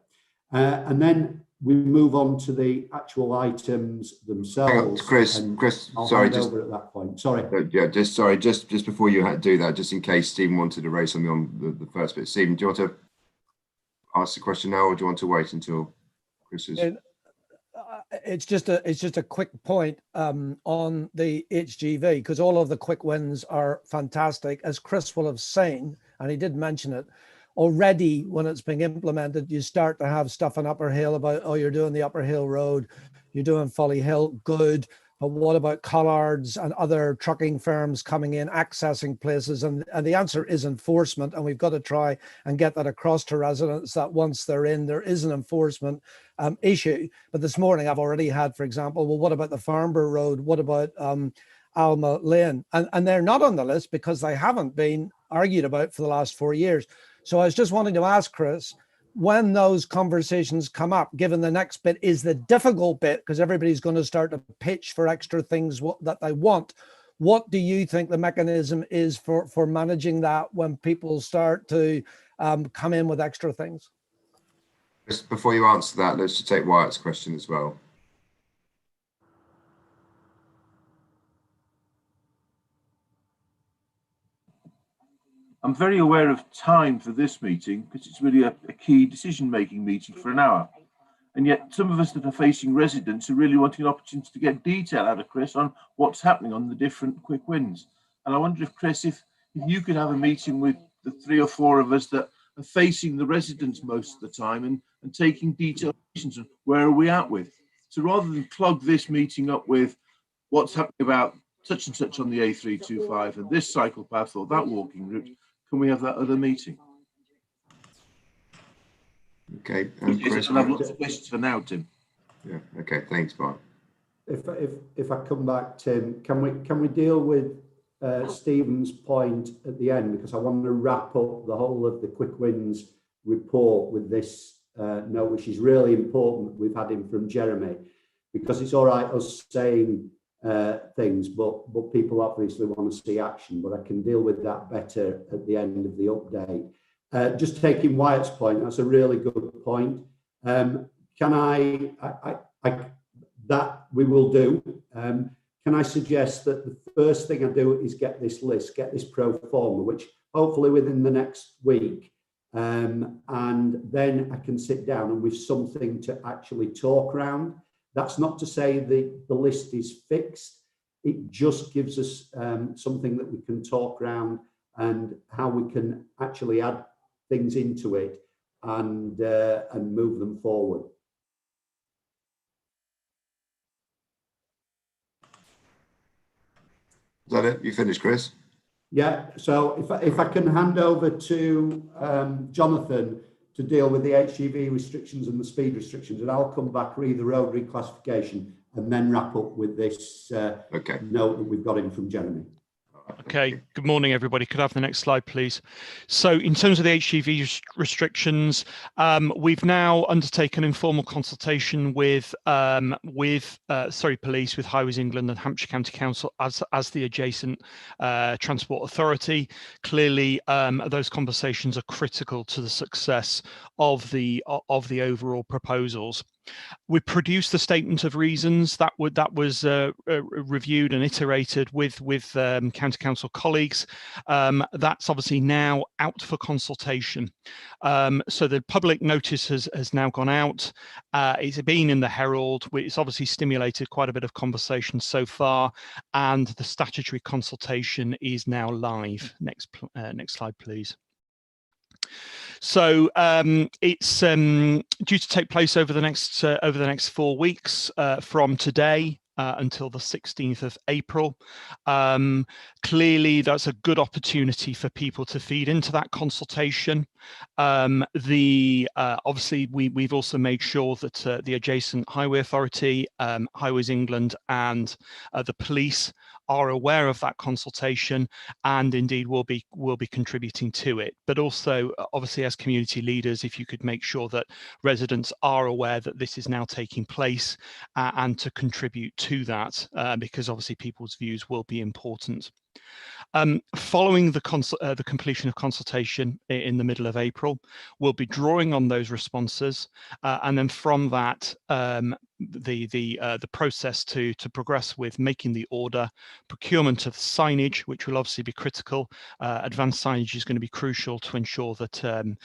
And then we move on to the actual items themselves. Chris, sorry, just over at that point. Sorry. Yeah, just before you do that, just in case Stephen wanted to raise something on the first bit. Stephen, do you want to ask the question now, or do you want to wait until Chris is? It's just a quick point on the HGV, because all of the quick wins are fantastic, as Chris will have seen, and he did mention it. Already, when it's being implemented, you start to have stuff on Upper Hill about, oh, you're doing the Upper Hill Road, you're doing Folly Hill, good. But what about collards and other trucking firms coming in, accessing places? And the answer is enforcement. And we've got to try and get that across to residents that once they're in, there is an enforcement issue. But this morning I've already had, for example, well, what about the Farnborough Road? What about Alma Lane? And they're not on the list because they haven't been argued about for the last 4 years. So I was just wanting to ask Chris, when those conversations come up, given the next bit is the difficult bit, because everybody's going to start to pitch for extra things that they want, what do you think the mechanism is for managing that when people start to come in with extra things? Just before you answer that, let's just take Wyatt's question as well. I'm very aware of time for this meeting because it's really a key decision-making meeting for an hour. And yet some of us that are facing residents are really wanting an opportunity to get detail out of Chris on what's happening on the different quick wins. And I wonder if, Chris, if you could have a meeting with the 3 or 4 of us that are facing the residents most of the time and taking detailed questions on where are we at with. So rather than clog this meeting up with what's happening about such and such on the A325 and this cycle path or that walking route, can we have that other meeting? Okay. Chris, I'll have lots of questions for now, Tim. Yeah. Okay. Thanks, Mark. If I come back, Tim, can we deal with Stephen's point at the end, because I want to wrap up the whole of the quick wins report with this note, which is really important. We've had him from Jeremy, because it's all right us saying things, but people obviously want to see action. But I can deal with that better at the end of the update. Just taking Wyatt's point, that's a really good point. Can that we will do. Can I suggest that the first thing I do is get this list, get this pro forma, which hopefully within the next week, and then I can sit down and with something to actually talk around. That's not to say the list is fixed. It just gives us something that we can talk around and how we can actually add things into it and move them forward. Is that it? You finished, Chris? Yeah. So if I can hand over to Jonathan to deal with the HGV restrictions and the speed restrictions, and I'll come back, read the road reclassification, and then wrap up with this note that we've got in from Jeremy. Okay, good morning, everybody. Could I have the next slide, please? So in terms of the HGV restrictions, we've now undertaken informal consultation with police, with Highways England and Hampshire County Council as the adjacent transport authority. Clearly, those conversations are critical to the success of the overall proposals. We produced the statement of reasons that was reviewed and iterated with county council colleagues. That's obviously now out for consultation. So the public notice has now gone out. It's been in the Herald. It's obviously stimulated quite a bit of conversation so far, and the statutory consultation is now live. Next slide, please. So it's due to take place over the next 4 weeks from today until the 16th of April. Clearly, that's a good opportunity for people to feed into that consultation. Obviously, we've also made sure that the adjacent highway authority, Highways England, and the police are aware of that consultation, and indeed will be contributing to it. But also, obviously, as community leaders, if you could make sure that residents are aware that this is now taking place, and to contribute to that, because obviously people's views will be important. Following the completion of consultation in the middle of April, we'll be drawing on those responses, and then from that, the process to progress with making the order, procurement of signage, which will obviously be critical. Advanced signage is going to be crucial to ensure that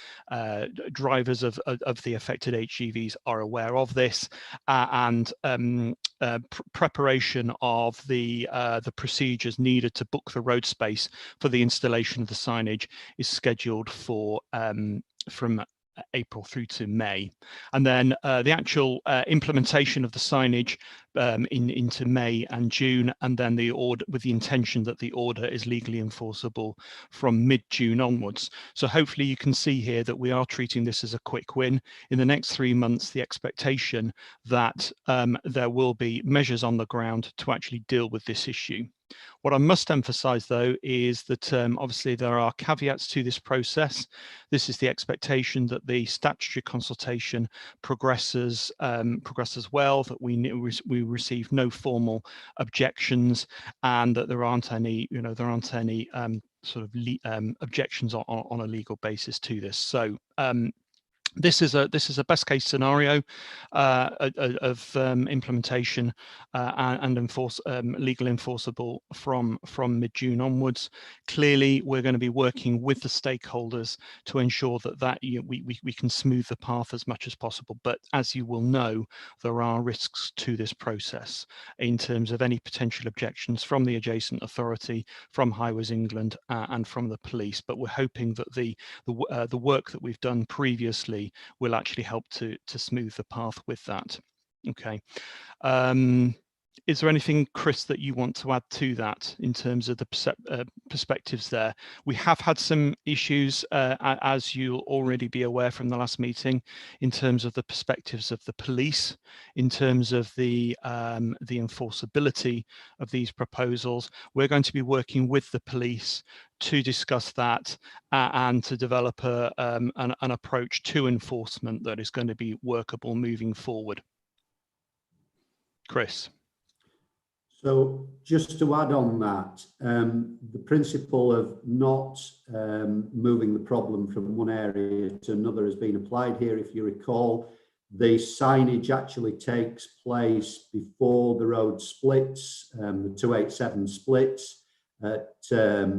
drivers of the affected HGVs are aware of this, and preparation of the procedures needed to book the road space for the installation of the signage is scheduled for from April through to May, and then the actual implementation of the signage into May and June, and then the order, with the intention that the order is legally enforceable from mid-June onwards. So hopefully you can see here that we are treating this as a quick win. In the next 3 months, the expectation that there will be measures on the ground to actually deal with this issue. What I must emphasize, though, is that obviously there are caveats to this process. This is the expectation that the statutory consultation progresses well, that we receive no formal objections, and that there aren't any sort of objections on a legal basis to this. So this is a best case scenario of implementation and legal enforceable from mid-June onwards. Clearly, we're going to be working with the stakeholders to ensure that we can smooth the path as much as possible. But as you will know, there are risks to this process in terms of any potential objections from the adjacent authority, from Highways England, and from the police. But we're hoping that the work that we've done previously will actually help to smooth the path with that. Okay. Is there anything, Chris, that you want to add to that in terms of the perspectives there? We have had some issues, as you'll already be aware from the last meeting, in terms of the perspectives of the police, in terms of the enforceability of these proposals. We're going to be working with the police to discuss that and to develop an approach to enforcement that is going to be workable moving forward. Chris. So just to add on that, the principle of not moving the problem from one area to another has been applied here. If you recall, the signage actually takes place before the road splits, the 287 splits at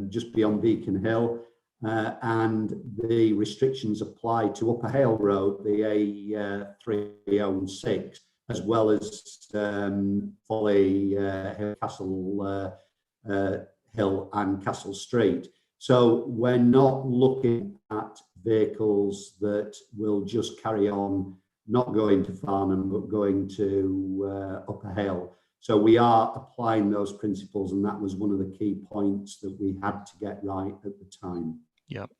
just beyond Beacon Hill, and the restrictions apply to Upper Hale Road, the A306. As well as Folly Castle Hill and Castle Street. So we're not looking at vehicles that will just carry on, not going to Farnham, but going to Upper Hale. So we are applying those principles, and that was one of the key points that we had to get right at the time. Yep.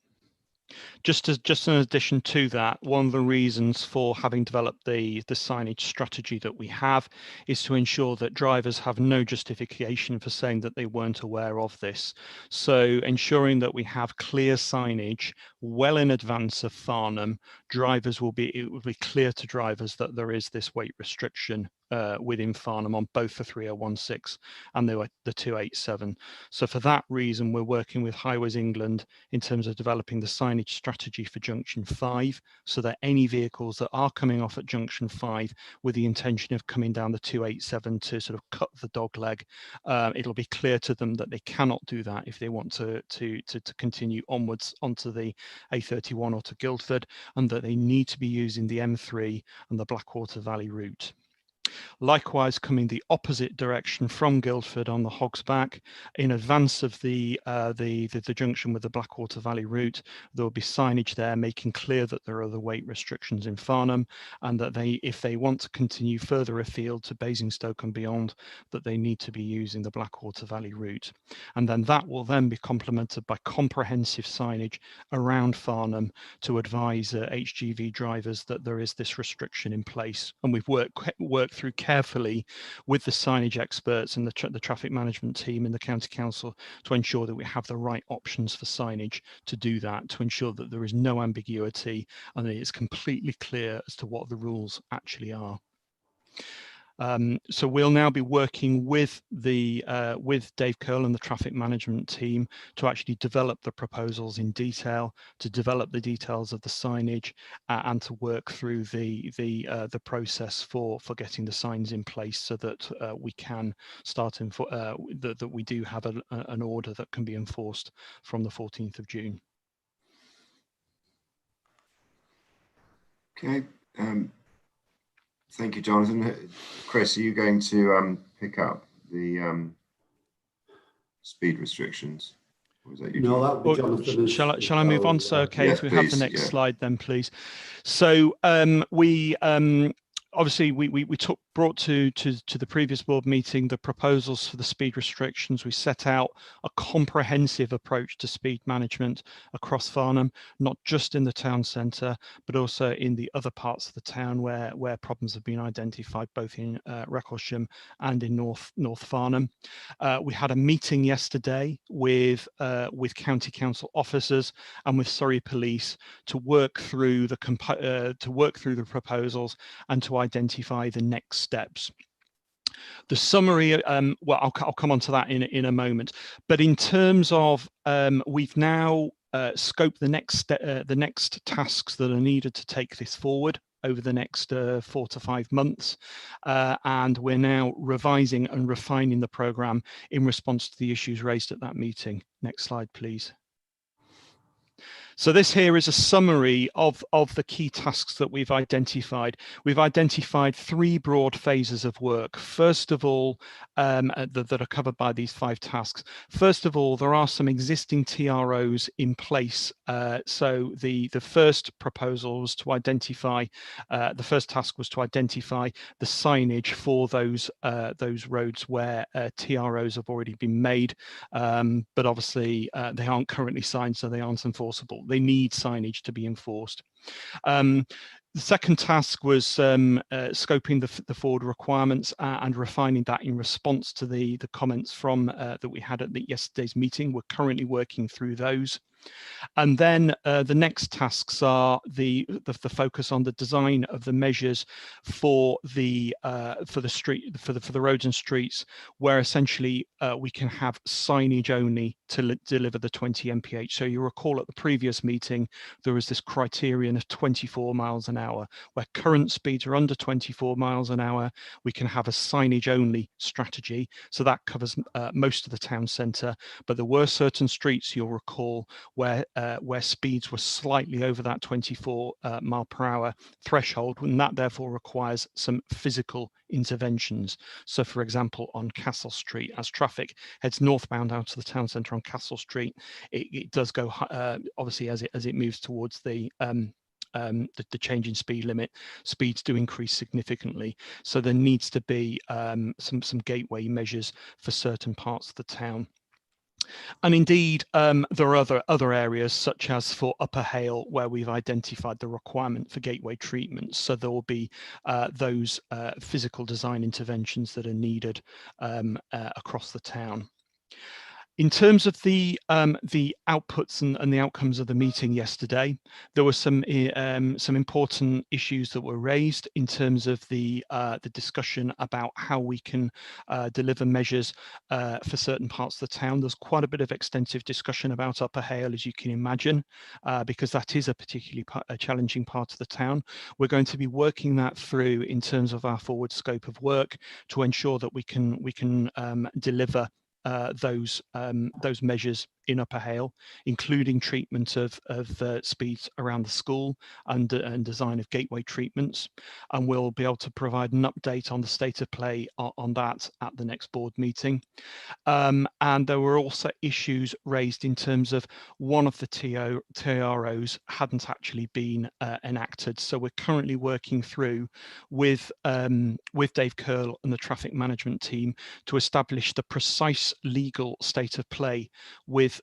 Just in addition to that, one of the reasons for having developed the signage strategy that we have is to ensure that drivers have no justification for saying that they weren't aware of this. So ensuring that we have clear signage well in advance of Farnham, it will be clear to drivers that there is this weight restriction within Farnham on both the 3016 and the 287. So for that reason, we're working with Highways England in terms of developing the signage strategy for Junction 5, so that any vehicles that are coming off at Junction 5 with the intention of coming down the 287 to sort of cut the dog leg, it'll be clear to them that they cannot do that if they want to continue onwards onto the A31 or to Guildford, and that they need to be using the M3 and the Blackwater Valley route. Likewise, coming the opposite direction from Guildford on the Hog's Back, in advance of the junction with the Blackwater Valley route, there will be signage there making clear that there are the weight restrictions in Farnham, and that if they want to continue further afield to Basingstoke and beyond, that they need to be using the Blackwater Valley route. And then that will then be complemented by comprehensive signage around Farnham to advise HGV drivers that there is this restriction in place. And we've worked through carefully with the signage experts and the traffic management team in the County Council to ensure that we have the right options for signage to do that, to ensure that there is no ambiguity and that it's completely clear as to what the rules actually are. So we'll now be working with Dave Curl and the traffic management team to actually develop the proposals in detail, to develop the details of the signage, and to work through the process for getting the signs in place, so that we can start that we do have an order that can be enforced from the 14th of June. Okay. Thank you, Jonathan. Chris, are you going to pick up the speed restrictions? Or is that you? No, that would be Jonathan. Shall I move on? So, okay, yes, if we please, have the next slide, then please. So obviously we brought to the previous board meeting the proposals for the speed restrictions. We set out a comprehensive approach to speed management across Farnham, not just in the town centre, but also in the other parts of the town where problems have been identified, both in Reclassification and in North Farnham. We had a meeting yesterday with County Council officers and with Surrey Police to work through the proposals and to identify the next steps. The summary, well, I'll come on to that in a moment. But in terms of, we've now scoped the next tasks that are needed to take this forward over the next 4 to 5 months, and we're now revising and refining the programme in response to the issues raised at that meeting. Next slide, please. So this here is a summary of the key tasks that we've identified. We've identified 3 broad phases of work. First of all, that are covered by these 5 tasks. First of all, there are some existing TROs in place. So the first proposal was to identify, the first task was to identify the signage for those roads where TROs have already been made, but obviously they aren't currently signed, so they aren't enforceable. They need signage to be enforced. The second task was scoping the forward requirements and refining that in response to the comments from that we had at yesterday's meeting. We're currently working through those. And then the next tasks are the focus on the design of the measures for the roads and streets, where essentially we can have signage only to deliver the 20 mph. So you recall at the previous meeting there was this criterion of 24 miles an hour, where current speeds are under 24 miles an hour. We can have a signage only strategy, so that covers most of the town centre. But there were certain streets, you'll recall, where speeds were slightly over that 24 mile per hour threshold, and that therefore requires some physical interventions. So for example, on Castle Street, as traffic heads northbound out of the town centre on Castle Street, it does go obviously as it moves towards the change in speed limit, speeds do increase significantly. So there needs to be some gateway measures for certain parts of the town. And indeed, there are other areas, such as for Upper Hale, where we've identified the requirement for gateway treatments. So there will be those physical design interventions that are needed across the town. In terms of the outputs and the outcomes of the meeting yesterday, there were some important issues that were raised in terms of the discussion about how we can deliver measures for certain parts of the town. There's quite a bit of extensive discussion about Upper Hale, as you can imagine, because that is a particularly challenging part of the town. We're going to be working that through in terms of our forward scope of work to ensure that we can deliver those measures in Upper Hale, including treatment of speeds around the school and design of gateway treatments. And we'll be able to provide an update on the state of play on that at the next board meeting. And there were also issues raised in terms of one of the TROs hadn't actually been enacted. So we're currently working through with Dave Curl and the traffic management team to establish the precise legal state of play with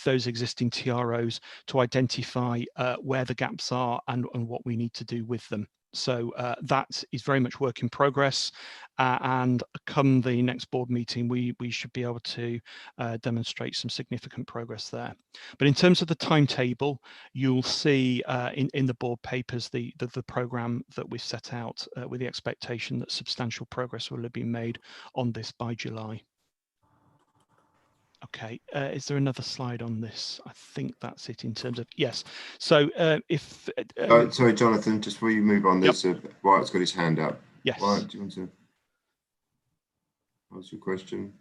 those existing TROs to identify where the gaps are and what we need to do with them. So that is very much work in progress, and come the next board meeting, we should be able to demonstrate some significant progress there. But in terms of the timetable, you'll see in the board papers the programme that we've set out with the expectation that substantial progress will have been made on this by July. Okay, is there another slide on this? I think that's it in terms of, yes. So if... sorry, Jonathan, just before you move on, there's Wyatt's got his hand up. Yes. Wyatt, do you want to ask your question?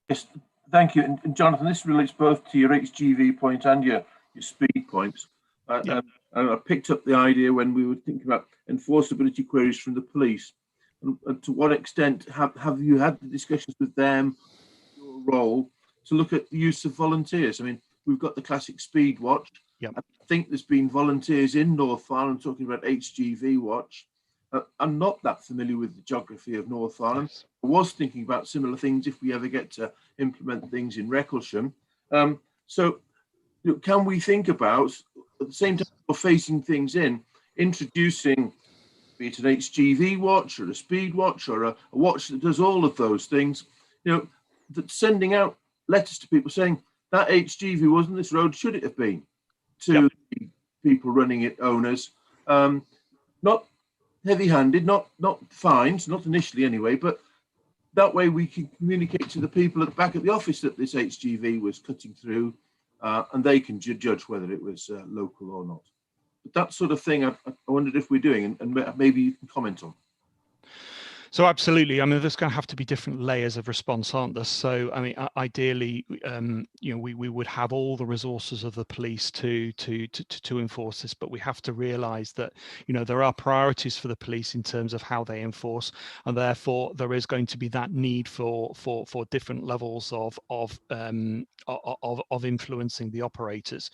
Yes, thank you. And Jonathan, this relates both to your HGV point and your speed points. And I picked up the idea when we were thinking about enforceability queries from the police. And to what extent have you had the discussions with them, role, to look at the use of volunteers? I mean, we've got the classic speed watch. Yep. I think there's been volunteers in North Farnham talking about HGV watch. I'm not that familiar with the geography of North Farnham. Yes. I was thinking about similar things if we ever get to implement things in Reclassification. So can we think about, at the same time we're facing things in, introducing, be it an HGV watch or a speed watch or a watch that does all of those things, that sending out letters to people saying that HGV wasn't this road, should it have been, to the people running it, owners, not heavy-handed, not fines, not initially anyway, but that way we can communicate to the people back at the office that this HGV was cutting through, and they can judge whether it was local or not. But that sort of thing I wondered if we're doing, and maybe you can comment on. So absolutely. I mean, there's going to have to be different layers of response, aren't there? So, I mean, ideally, we would have all the resources of the police to enforce this, but we have to realise that there are priorities for the police in terms of how they enforce, and therefore there is going to be that need for different levels of influencing the operators.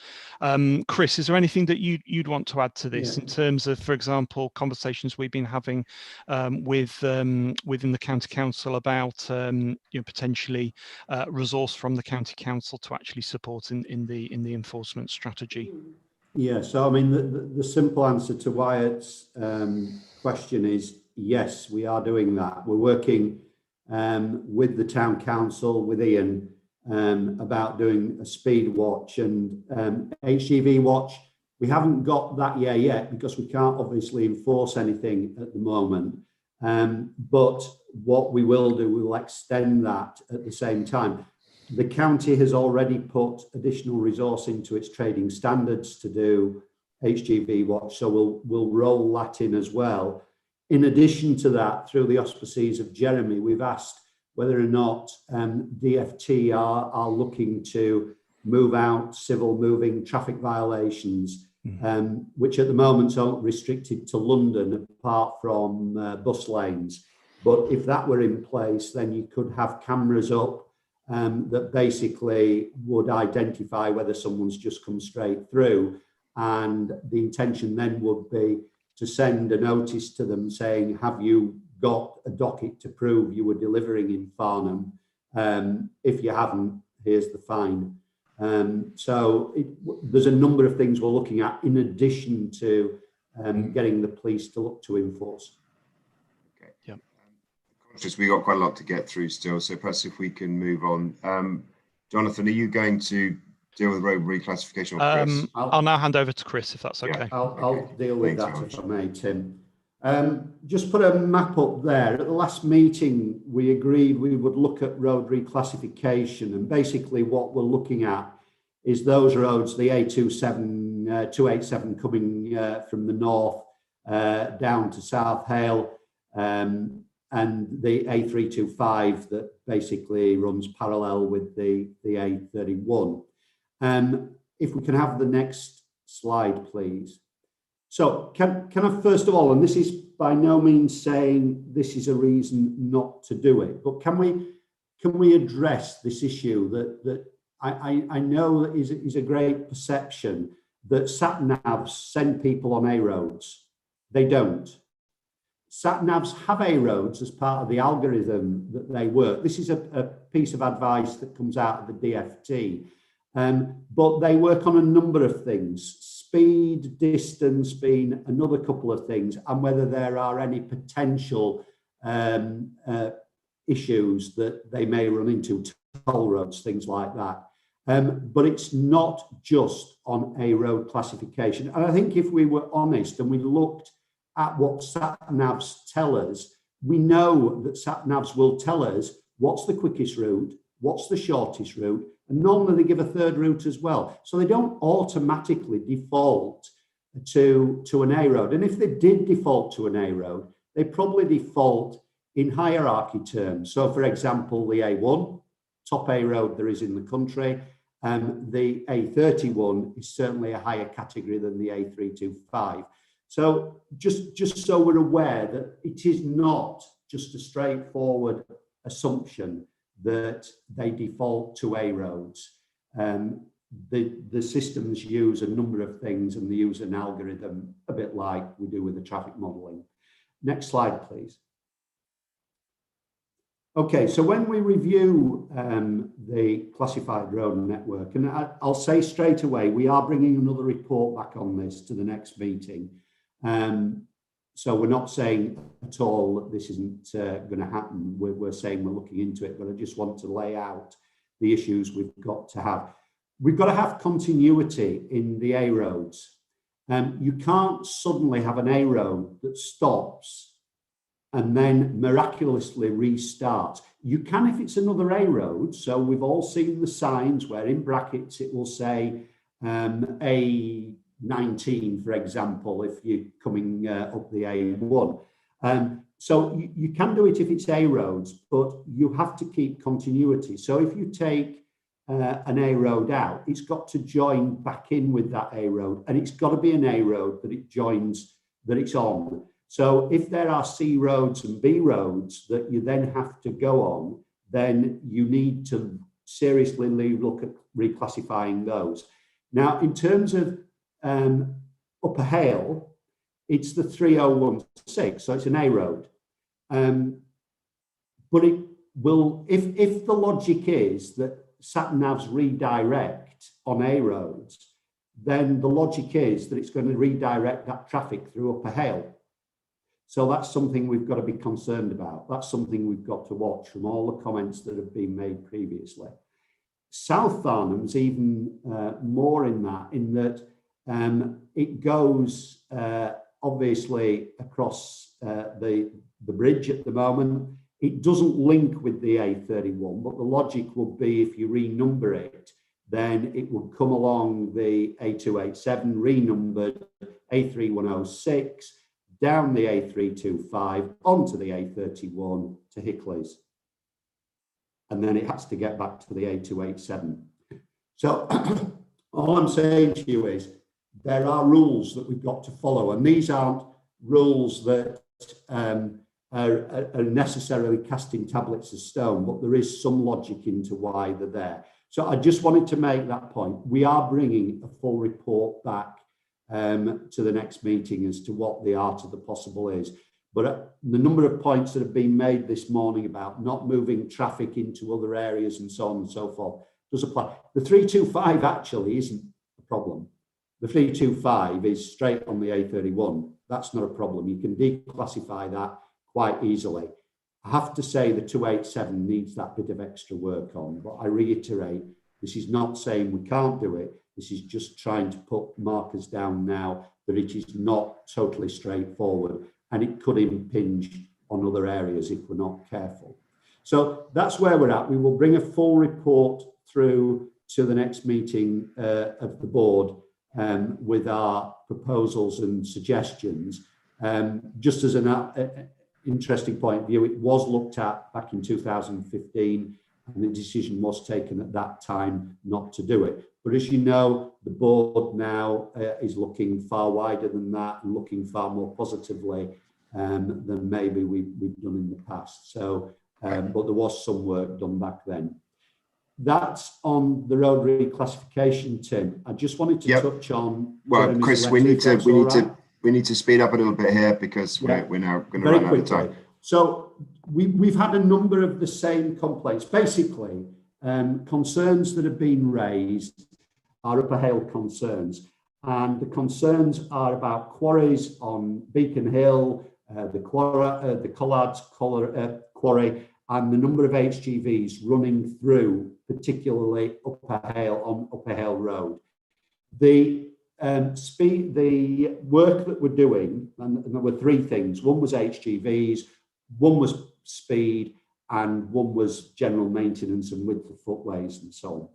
Chris, is there anything that you'd want to add to this in terms of, for example, conversations we've been having within the county council about potentially resource from the county council to actually support in the enforcement strategy? Yeah, so I mean the simple answer to Wyatt's question is yes, we are doing that. We're working with the town council, with Ian, about doing a speed watch and HGV watch. We haven't got that yet because we can't obviously enforce anything at the moment. But what we will do, we will extend that at the same time. The county has already put additional resource into its trading standards to do HGV watch, so we'll roll that in as well. In addition to that, through the auspices of Jeremy, we've asked whether or not DFT are looking to move out civil moving traffic violations, which at the moment aren't restricted to London apart from bus lanes. But if that were in place, then you could have cameras up that basically would identify whether someone's just come straight through. And the intention then would be to send a notice to them saying, have you got a docket to prove you were delivering in Farnham? If you haven't, here's the fine. So there's a number of things we're looking at in addition to getting the police to look to enforce. Okay. We've got quite a lot to get through still, so perhaps if we can move on. Jonathan, are you going to deal with road reclassification, or Chris? I'll now hand over to Chris, if that's okay. I'll deal with that Thanks, if I may, Tim. Just put a map up there. At the last meeting, we agreed we would look at road reclassification, and basically what we're looking at is those roads, the A27, 287 coming from the north down to South Hale, and the A325 that basically runs parallel with the A31. If we can have the next slide, please. So can I first of all, and this is by no means saying this is a reason not to do it, but can we address this issue that I know that is a great perception that sat-navs send people on A roads. They don't. Sat-navs have A roads as part of the algorithm that they work. This is a piece of advice that comes out of the DFT, but they work on a number of things. Speed, distance being another couple of things, and whether there are any potential issues that they may run into, toll roads, things like that. But it's not just on a road classification. And I think if we were honest and we looked at what sat-navs tell us, we know that sat-navs will tell us what's the quickest route, what's the shortest route, and normally they give a third route as well. So they don't automatically default to an A road. And if they did default to an A road, they probably default in hierarchy terms. So for example, the A1, top A road there is in the country, the A31 is certainly a higher category than the A325. So just so we're aware that it is not just a straightforward assumption that they default to A roads. The systems use a number of things, and they use an algorithm a bit like we do with the traffic modeling. Next slide, please. Okay, so when we review the classified road network, and I'll say straight away, we are bringing another report back on this to the next meeting. So we're not saying at all that this isn't going to happen. We're saying we're looking into it, but I just want to lay out the issues we've got to have. We've got to have continuity in the A roads. You can't suddenly have an A road that stops and then miraculously restarts. You can if it's another A road. So we've all seen the signs where in brackets it will say A19, for example, if you're coming up the A1. So you can do it if it's A roads, but you have to keep continuity. So if you take an A road out, it's got to join back in with that A road, and it's got to be an A road that it joins, that it's on. So if there are C roads and B roads that you then have to go on, then you need to seriously look at reclassifying those. Now, in terms of Upper Hale, it's the 3016, so it's an A road. But it will, if the logic is that sat-navs redirect on A roads, then the logic is that it's going to redirect that traffic through Upper Hale. So that's something we've got to be concerned about. That's something we've got to watch from all the comments that have been made previously. South Farnham's even more in that it goes obviously across the bridge at the moment. It doesn't link with the A31, but the logic would be if you renumber it, then it would come along the A287 renumbered A3106, down the A325, onto the A31 to Hickley's. And then it has to get back to the A287. So all I'm saying to you is there are rules that we've got to follow, and these aren't rules that are necessarily cast in tablets of stone, but there is some logic into why they're there. So I just wanted to make that point. We are bringing a full report back to the next meeting as to what the art of the possible is. But the number of points that have been made this morning about not moving traffic into other areas and so on and so forth does apply. The 325 actually isn't a problem. The 325 is straight on the A31. That's not a problem. You can declassify that quite easily. I have to say the 287 needs that bit of extra work on, but I reiterate, this is not saying we can't do it. This is just trying to put markers down now that it is not totally straightforward, and it could impinge on other areas if we're not careful. So that's where we're at. We will bring a full report through to the next meeting of the board with our proposals and suggestions. Just as an interesting point of view, it was looked at back in 2015, and the decision was taken at that time not to do it. But as you know, the board now is looking far wider than that and looking far more positively than maybe we've done in the past. So, but there was some work done back then. That's on the road reclassification, Tim. I just wanted to touch on. Well, Chris, we need to speed up a little bit here because we're now going to run out of time. So we've had a number of the same complaints. Basically, concerns that have been raised are Upper Hale concerns, and the concerns are about quarries on Beacon Hill, the Collards quarry, and the number of HGVs running through, particularly Upper Hale on Upper Hale Road. The work that we're doing, and there were three things. One was HGVs, one was speed, and one was general maintenance and width of footways and so on.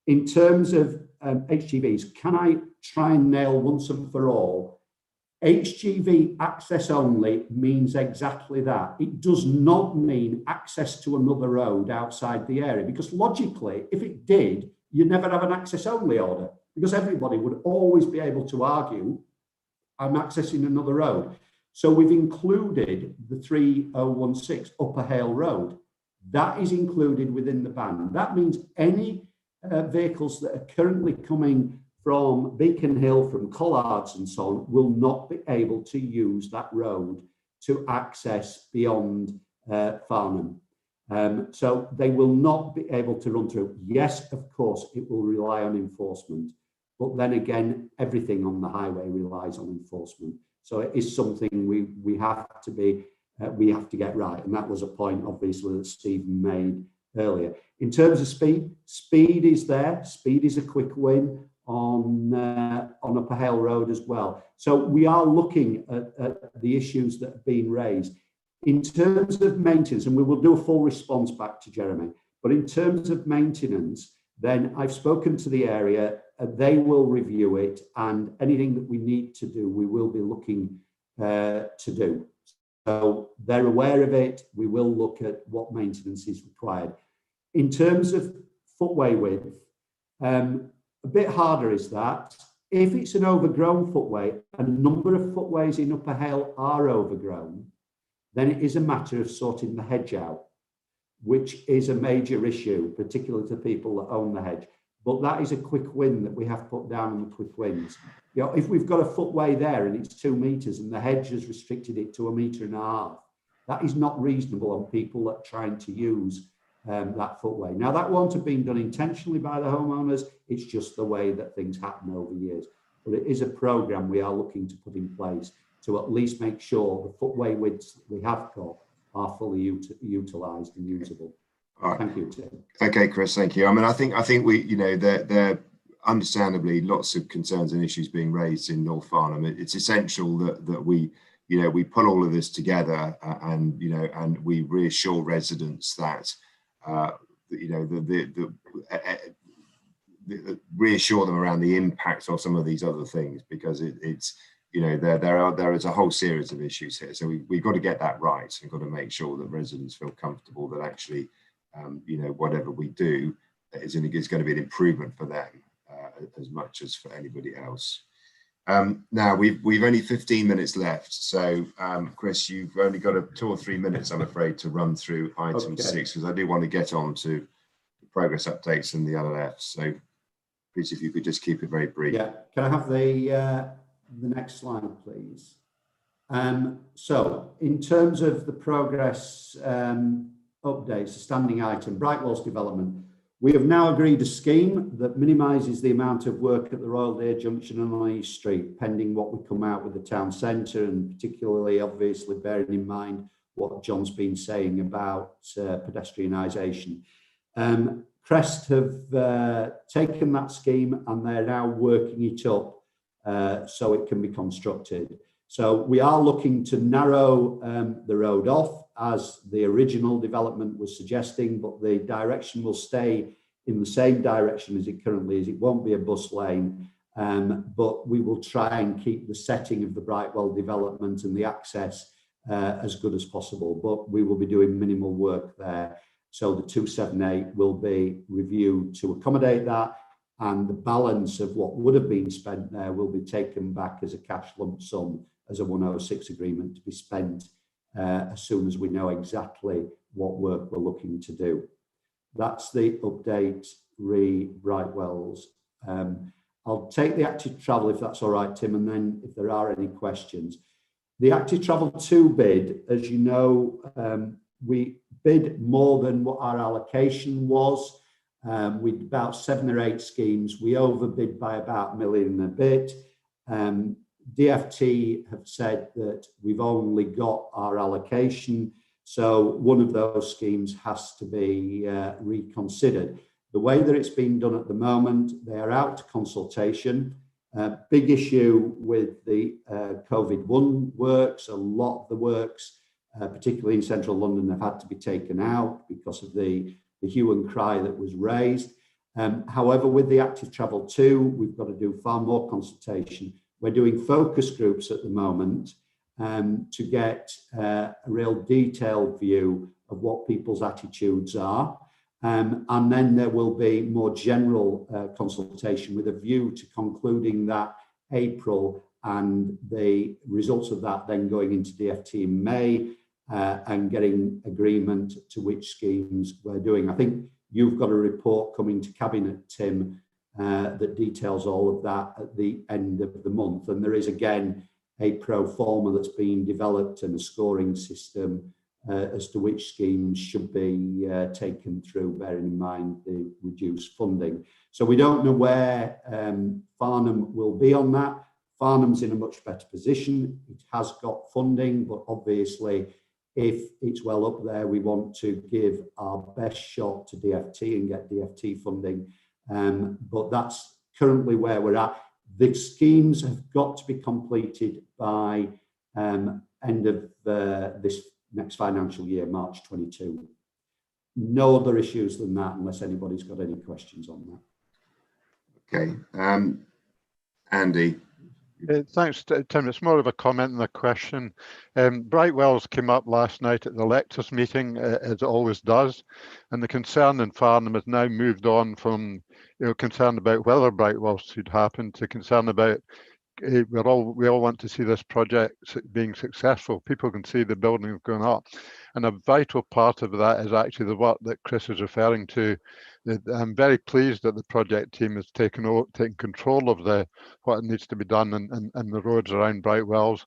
In terms of HGVs, can I try and nail once and for all? HGV access only means exactly that. It does not mean access to another road outside the area, because logically, if it did, you'd never have an access only order, because everybody would always be able to argue, I'm accessing another road. So we've included the 3016 Upper Hale Road. That is included within the ban. That means any vehicles that are currently coming from Beacon Hill, from Collards and so on, will not be able to use that road to access beyond Farnham. So they will not be able to run through. Yes, of course, it will rely on enforcement, but then again, everything on the highway relies on enforcement. So it is something we have to get right, and that was a point obviously that Stephen made earlier. In terms of speed is there. Speed is a quick win on Upper Hale Road as well. So we are looking at the issues that have been raised. In terms of maintenance, and we will do a full response back to Jeremy, but in terms of maintenance, then I've spoken to the area, they will review it, and anything that we need to do, we will be looking to do. So they're aware of it. We will look at what maintenance is required. In terms of footway width, a bit harder is that. If it's an overgrown footway, a number of footways in Upper Hale are overgrown, then it is a matter of sorting the hedge out, which is a major issue, particularly to people that own the hedge. But that is a quick win that we have put down on the quick wins. You know, if we've got a footway there and it's 2 meters and the hedge has restricted it to 1.5 meters, that is not reasonable on people that are trying to use that footway. Now, that won't have been done intentionally by the homeowners. It's just the way that things happen over years. But it is a programme we are looking to put in place to at least make sure the footway widths that we have got are fully utilised and usable. All right. Thank you, Tim. Okay, Chris, thank you. I mean, I think we, you know, there understandably lots of concerns and issues being raised in North Farnham. It's essential that we, you know, we put all of this together and, you know, and we reassure residents that, you know, reassure them around the impact of some of these other things, because it's, you know, there is a whole series of issues here. So we've got to get that right and got to make sure that residents feel comfortable that actually, you know, whatever we do is going to be an improvement for them as much as for anybody else. Now we've only 15 minutes left, so Chris, you've only got 2 or 3 minutes, I'm afraid, to run through item 6, because I do want to get on to the progress updates and the LLFs. So please, if you could just keep it very brief. Yeah, can I have the next slide, please? So in terms of the progress updates, the standing item, Brightwell's development, we have now agreed a scheme that minimises the amount of work at the Royal Deer Junction and on East Street, pending what we come out with the town centre, and particularly, obviously, bearing in mind what John's been saying about pedestrianisation. Crest have taken that scheme and they're now working it up so it can be constructed. So we are looking to narrow the road off as the original development was suggesting, but the direction will stay in the same direction as it currently is. It won't be a bus lane, but we will try and keep the setting of the Brightwell development and the access as good as possible, but we will be doing minimal work there. So the 278 will be reviewed to accommodate that, and the balance of what would have been spent there will be taken back as a cash lump sum as a 106 agreement to be spent as soon as we know exactly what work we're looking to do. That's the update re Brightwells. I'll take the active travel if that's all right, Tim, and then if there are any questions. The active travel 2 bid, as you know, we bid more than what our allocation was. With about 7 or 8 schemes, we overbid by about $1 million and a bit. DFT have said that we've only got our allocation, so one of those schemes has to be reconsidered. The way that it's being done at the moment, they are out to consultation. Big issue with the COVID-1 works. A lot of the works, particularly in central London, have had to be taken out because of the hue and cry that was raised. However, with the active travel 2, we've got to do far more consultation. We're doing focus groups at the moment to get a real detailed view of what people's attitudes are. And then there will be more general consultation with a view to concluding that April, and the results of that then going into DFT in May and getting agreement to which schemes we're doing. I think you've got a report coming to Cabinet, Tim, that details all of that at the end of the month. And there is again a pro forma that's being developed and a scoring system as to which schemes should be taken through, bearing in mind the reduced funding. So we don't know where Farnham will be on that. Farnham's in a much better position. It has got funding, but obviously if it's well up there, we want to give our best shot to DFT and get DFT funding. But that's currently where we're at. The schemes have got to be completed by end of this next financial year, March 22. No other issues than that, unless anybody's got any questions on that. Okay, Andy. Thanks, Tim. It's more of a comment than a question. Brightwells came up last night at the lectors meeting, as it always does, and the concern in Farnham has now moved on from concern about whether Brightwells should happen to concern about we all want to see this project being successful. People can see the buildings going up, and a vital part of that is actually the work that Chris is referring to. I'm very pleased that the project team has taken control of what needs to be done and the roads around Brightwells,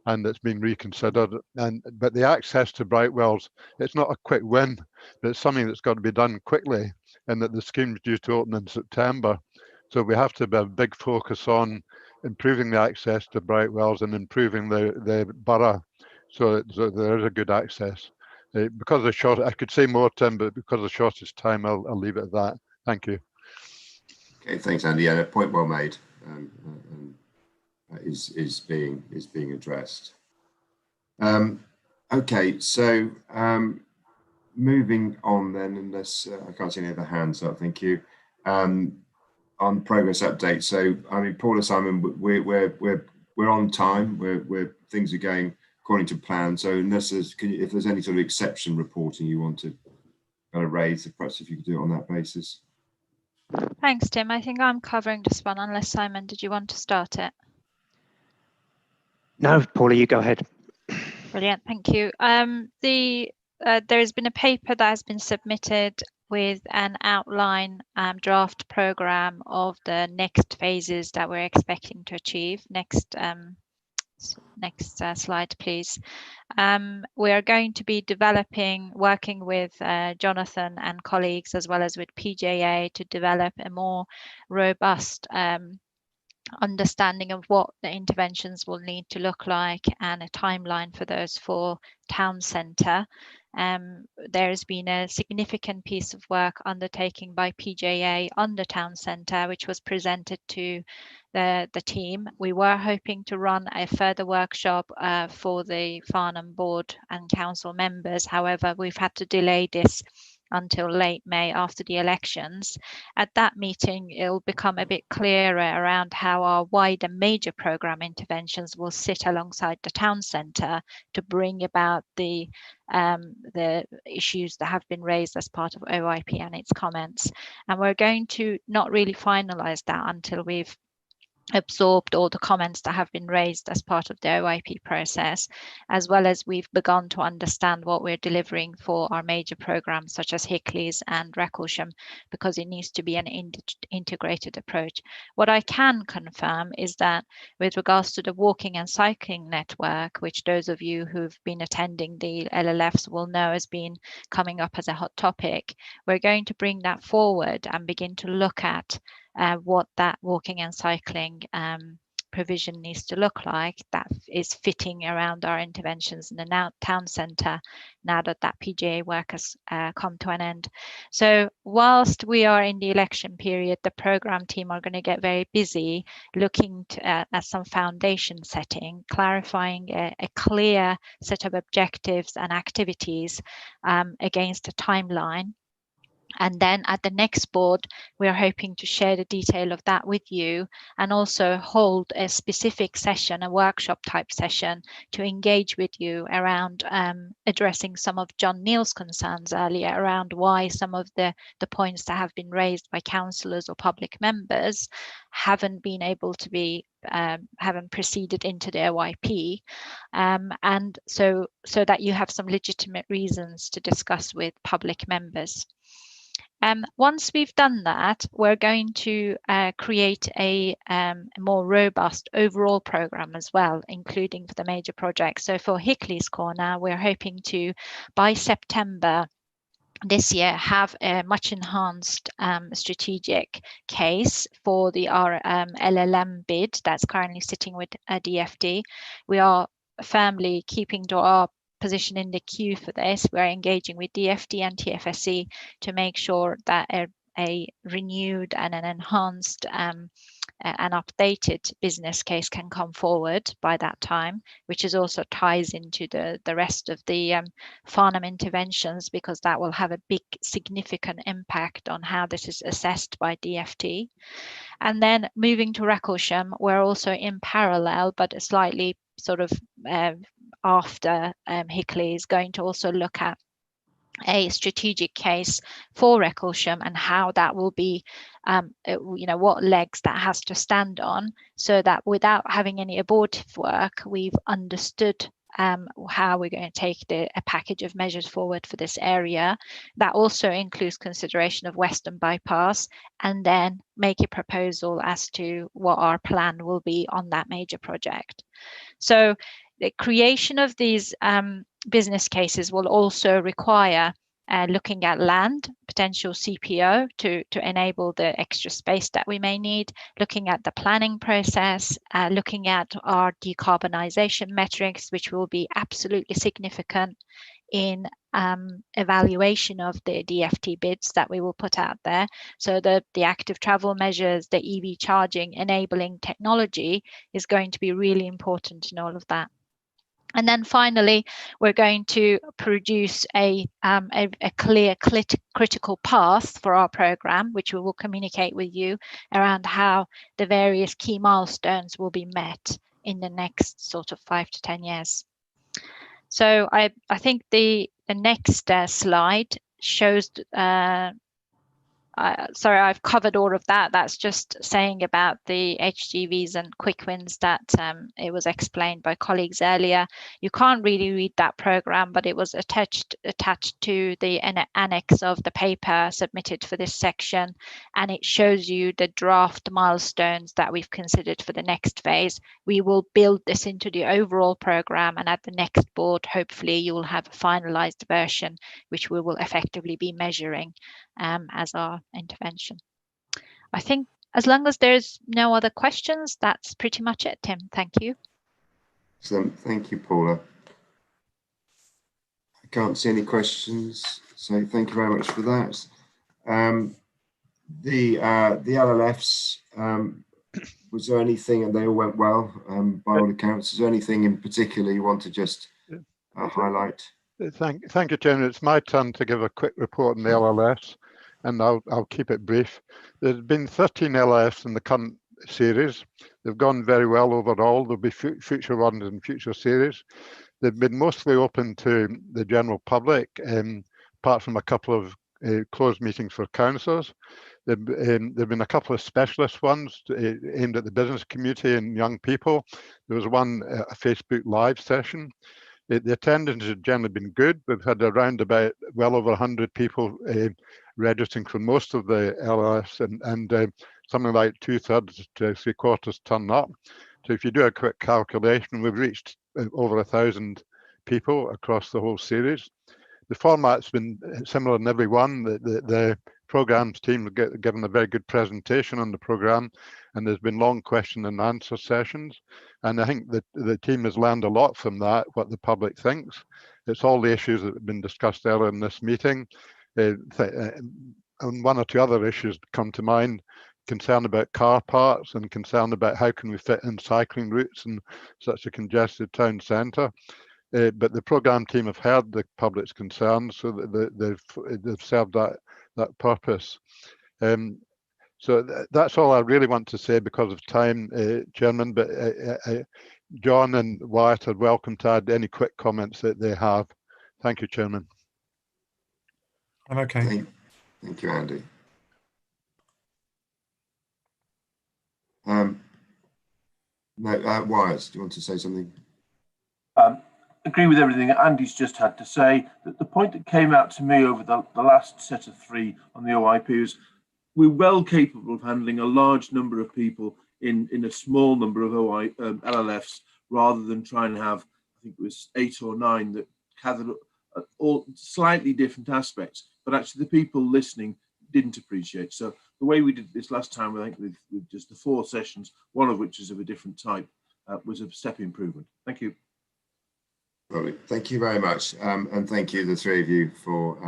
and it's been reconsidered. But the access to Brightwells, it's not a quick win, but it's something that's got to be done quickly, and that the scheme's due to open in September. So we have to have a big focus on improving the access to Brightwells and improving the borough so there is a good access. Because of the short, I could say more, Tim, but because of the shortest time, I'll leave it at that. Thank you. Okay, thanks, Andy. Yeah, a point well made. Is being addressed. Okay, so moving on then, unless I can't see any other hands up. Thank you. On progress update. So I mean, Paul and Simon, we're on time. We're things are going according to plan. So unless if there's any sort of exception reporting you want to kind of raise, perhaps if you could do it on that basis. Thanks, Tim. I think I'm covering this one, unless Simon, did you want to start it? No, Paula, you go ahead. Brilliant, thank you. There has been a paper that has been submitted with an outline draft program of the next phases that we're expecting to achieve. Next slide, please. We are going to be working with Jonathan and colleagues, as well as with PJA, to develop a more robust understanding of what the interventions will need to look like and a timeline for those for town centre. There has been a significant piece of work undertaken by PJA on the town centre, which was presented to the team. We were hoping to run a further workshop for the Farnham board and council members. However, we've had to delay this until late May after the elections. At that meeting, it'll become a bit clearer around how our wider major programme interventions will sit alongside the town centre to bring about the issues that have been raised as part of OIP and its comments. And we're going to not really finalise that until we've absorbed all the comments that have been raised as part of the OIP process, as well as we've begun to understand what we're delivering for our major programs such as Hickleys and Reclassification, because it needs to be an integrated approach. What I can confirm is that with regards to the walking and cycling network, which those of you who've been attending the LLFs will know has been coming up as a hot topic, we're going to bring that forward and begin to look at what that walking and cycling provision needs to look like that is fitting around our interventions in the town centre now that that PGA work has come to an end. So whilst we are in the election period, the programme team are going to get very busy looking at some foundation setting, clarifying a clear set of objectives and activities against a timeline. And then at the next board, we are hoping to share the detail of that with you and also hold a specific session, a workshop type session to engage with you around addressing some of John Neal's concerns earlier around why some of the points that have been raised by councillors or public members haven't been able to be haven't proceeded into the OIP, and so that you have some legitimate reasons to discuss with public members. Once we've done that, we're going to create a more robust overall programme as well, including for the major projects. So for Hickleys Corner, we're hoping to, by September this year, have a much enhanced strategic case for the LLM bid that's currently sitting with DFT. We are firmly keeping to our position in the queue for this. We're engaging with DFT and TFSC to make sure that a renewed and an enhanced and updated business case can come forward by that time, which is also ties into the rest of the Farnham interventions, because that will have a big significant impact on how this is assessed by DFT. And then moving to Reclassification, we're also in parallel, but slightly sort of after Hickley is going to also look at a strategic case for Reclassification and how that will be, what legs that has to stand on, so that without having any abortive work, we've understood how we're going to take a package of measures forward for this area. That also includes consideration of Western Bypass, and then make a proposal as to what our plan will be on that major project. So the creation of these business cases will also require looking at land, potential CPO to enable the extra space that we may need, looking at the planning process, looking at our decarbonisation metrics, which will be absolutely significant in evaluation of the DFT bids that we will put out there. So the active travel measures, the EV charging enabling technology is going to be really important in all of that. And then finally, we're going to produce a clear critical path for our programme, which we will communicate with you around how the various key milestones will be met in the next sort of 5 to 10 years. So I think the next slide shows, sorry, I've covered all of that. That's just saying about the HGVs and quick wins that it was explained by colleagues earlier. You can't really read that programme, but it was attached to the annex of the paper submitted for this section, and it shows you the draft milestones that we've considered for the next phase. We will build this into the overall programme, and at the next board, hopefully you will have a finalised version, which we will effectively be measuring as our intervention. I think As long as there's no other questions, that's pretty much it, Tim. Thank you. Excellent. Thank you, Paula. I can't see any questions, so thank you very much for that. The LLFs, was there anything, and they all went well by all accounts, is there anything in particular you want to just highlight? Thank you, Chairman. It's my turn to give a quick report on the LLFs, and I'll keep it brief. There's been 13 LLFs in the current series. They've gone very well overall. There'll be future ones in future series. They've been mostly open to the general public, apart from a couple of closed meetings for councillors. There've been a couple of specialist ones aimed at the business community and young people. There was one, a Facebook Live session. The attendance has generally been good. We've had around about well over 100 people registering for most of the LLFs, and something like 2/3 to 3/4 turn up. So if you do a quick calculation, we've reached over 1,000 people across the whole series. The format's been similar in every one. The programs team have given a very good presentation on the program, and there's been long question and answer sessions. And I think that the team has learned a lot from that, what the public thinks. It's all the issues that have been discussed earlier in this meeting. And one or two other issues come to mind: concern about car parks and concern about how can we fit in cycling routes in such a congested town centre. But the programme team have heard the public's concerns, so that they've served that purpose. So that's all I really want to say because of time, Chairman, but John and Wyatt are welcome to add any quick comments that they have. Thank you, Chairman. I'm okay. Thank you, Andy. No, Wyatt, do you want to say something? Agree with everything Andy's just had to say. That the point that came out to me over the last set of 3 on the OIP is we're well capable of handling a large number of people in a small number of LLFs, rather than try and have, I think it was 8 or 9 that gathered all slightly different aspects, but actually the people listening didn't appreciate. So the way we did this last time, I think with just the 4 sessions, one of which is of a different type, was a step improvement. Thank you. Lovely. Thank you very much, and thank you, the 3 of you, for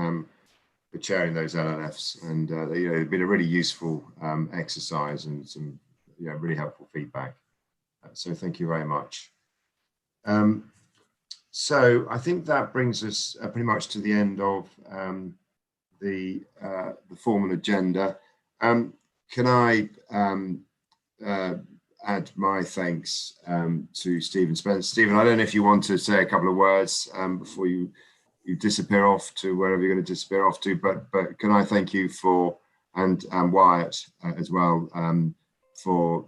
chairing those LLFs. And it's been a really useful exercise and some really helpful feedback. So thank you very much. So I think that brings us pretty much to the end of the formal agenda. Can I add my thanks to Stephen Spence. Stephen, I don't know if you want to say a couple of words before you disappear off to wherever you're going to disappear off to, but can I thank you for, and Wyatt as well, for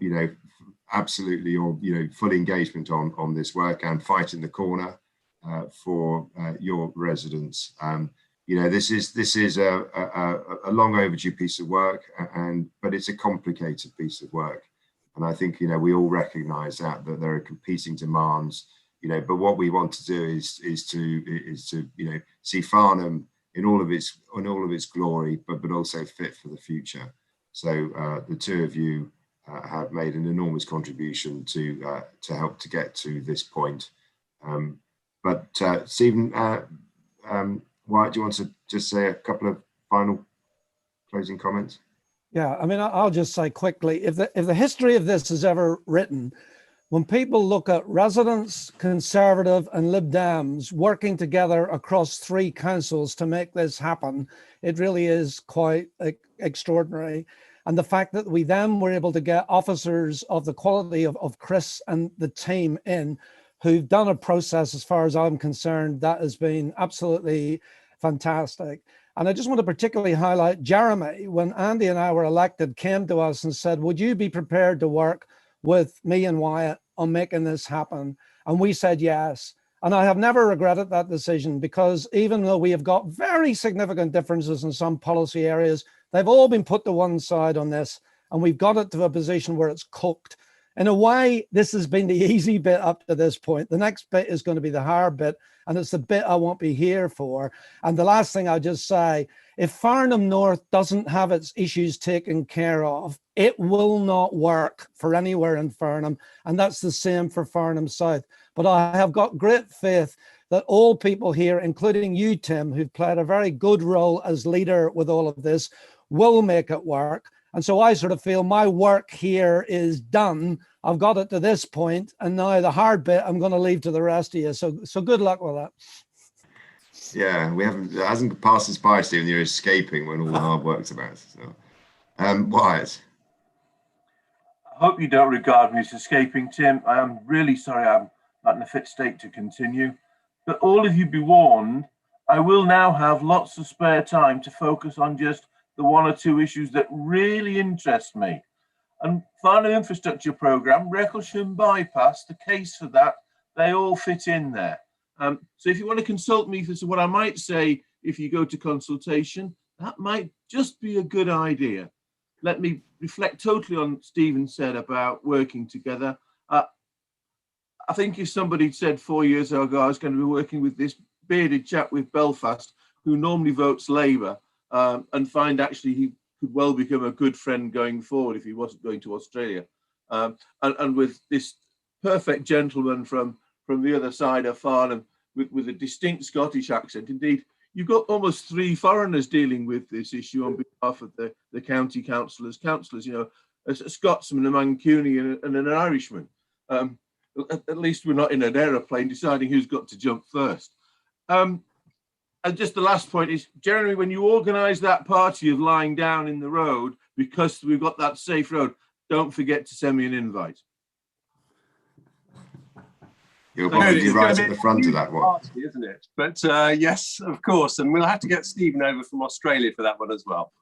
absolutely your full engagement on this work and fighting the corner for your residents. This is a long overdue piece of work, but it's a complicated piece of work. And I think, we all recognise that there are competing demands, but what we want to do is to see Farnham in all of its glory, but also fit for the future. So the 2 of you have made an enormous contribution to help to get to this point. But Stephen, Wyatt, do you want to just say a couple of final closing comments? Yeah, I mean, I'll just say quickly, if the history of this is ever written, when people look at residents, Conservative and Lib Dems working together across 3 councils to make this happen, it really is quite extraordinary. And the fact that we then were able to get officers of the quality of Chris and the team in, who've done a process, as far as I'm concerned, that has been absolutely fantastic. And I just want to particularly highlight Jeremy, when Andy and I were elected, came to us and said, would you be prepared to work with me and Wyatt on making this happen? And we said yes. And I have never regretted that decision, because even though we have got very significant differences in some policy areas, they've all been put to one side on this, and we've got it to a position where it's cooked. in a way, this has been the easy bit up to this point. The next bit is going to be the hard bit, and it's the bit I won't be here for. And the last thing I'll just say, if Farnham North doesn't have its issues taken care of, it will not work for anywhere in Farnham, and that's the same for Farnham South. But I have got great faith that all people here, including you, Tim, who've played a very good role as leader with all of this, will make it work. And so I sort of feel my work here is done. I've got it to this point, and now the hard bit I'm going to leave to the rest of you. So good luck with that. Yeah, it hasn't passed us by, Stephen. You're escaping when all the hard work's about. So, Wyatt. I hope you don't regard me as escaping, Tim. I am really sorry I'm not in a fit state to continue. But all of you be warned, I will now have lots of spare time to focus on just the one or two issues that really interest me. And Farnham Infrastructure Programme, Reclassification Bypass, the case for that, they all fit in there. So if you want to consult me for what I might say, if you go to consultation, that might just be a good idea. Let me reflect totally on what Stephen said about working together. I think if somebody said 4 years ago I was going to be working with this bearded chap with Belfast who normally votes Labour, and find actually he could well become a good friend going forward if he wasn't going to Australia. And with this perfect gentleman from the other side of Farnham with a distinct Scottish accent. Indeed, you've got almost 3 foreigners dealing with this issue on behalf of the county councillors, you know, a Scotsman, a Mancunian and an Irishman. At least we're not in an aeroplane deciding who's got to jump first. And just the last point is, generally, when you organise that party of lying down in the road, because we've got that safe road, don't forget to send me an invite. You'll probably be right at the front of that one. Party, isn't it? But yes, of course. And we'll have to get Stephen over from Australia for that one as well.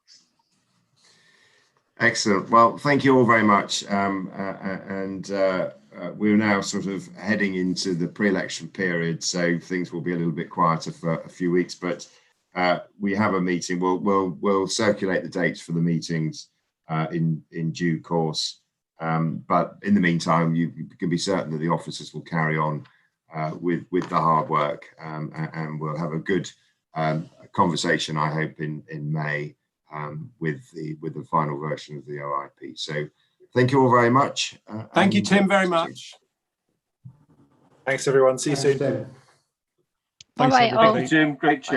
Excellent. Well, thank you all very much. We're now sort of heading into the pre-election period, so things will be a little bit quieter for a few weeks. But we have a meeting. We'll circulate the dates for the meetings in due course. But in the meantime, you can be certain that the officers will carry on with the hard work, and we'll have a good conversation, I hope, in May with the final version of the OIP. So thank you all very much. Thank you, Tim, very much. Thanks, everyone. See you soon. Tim. Thanks, Bye-bye, everybody. Thank you, Tim. Great chat.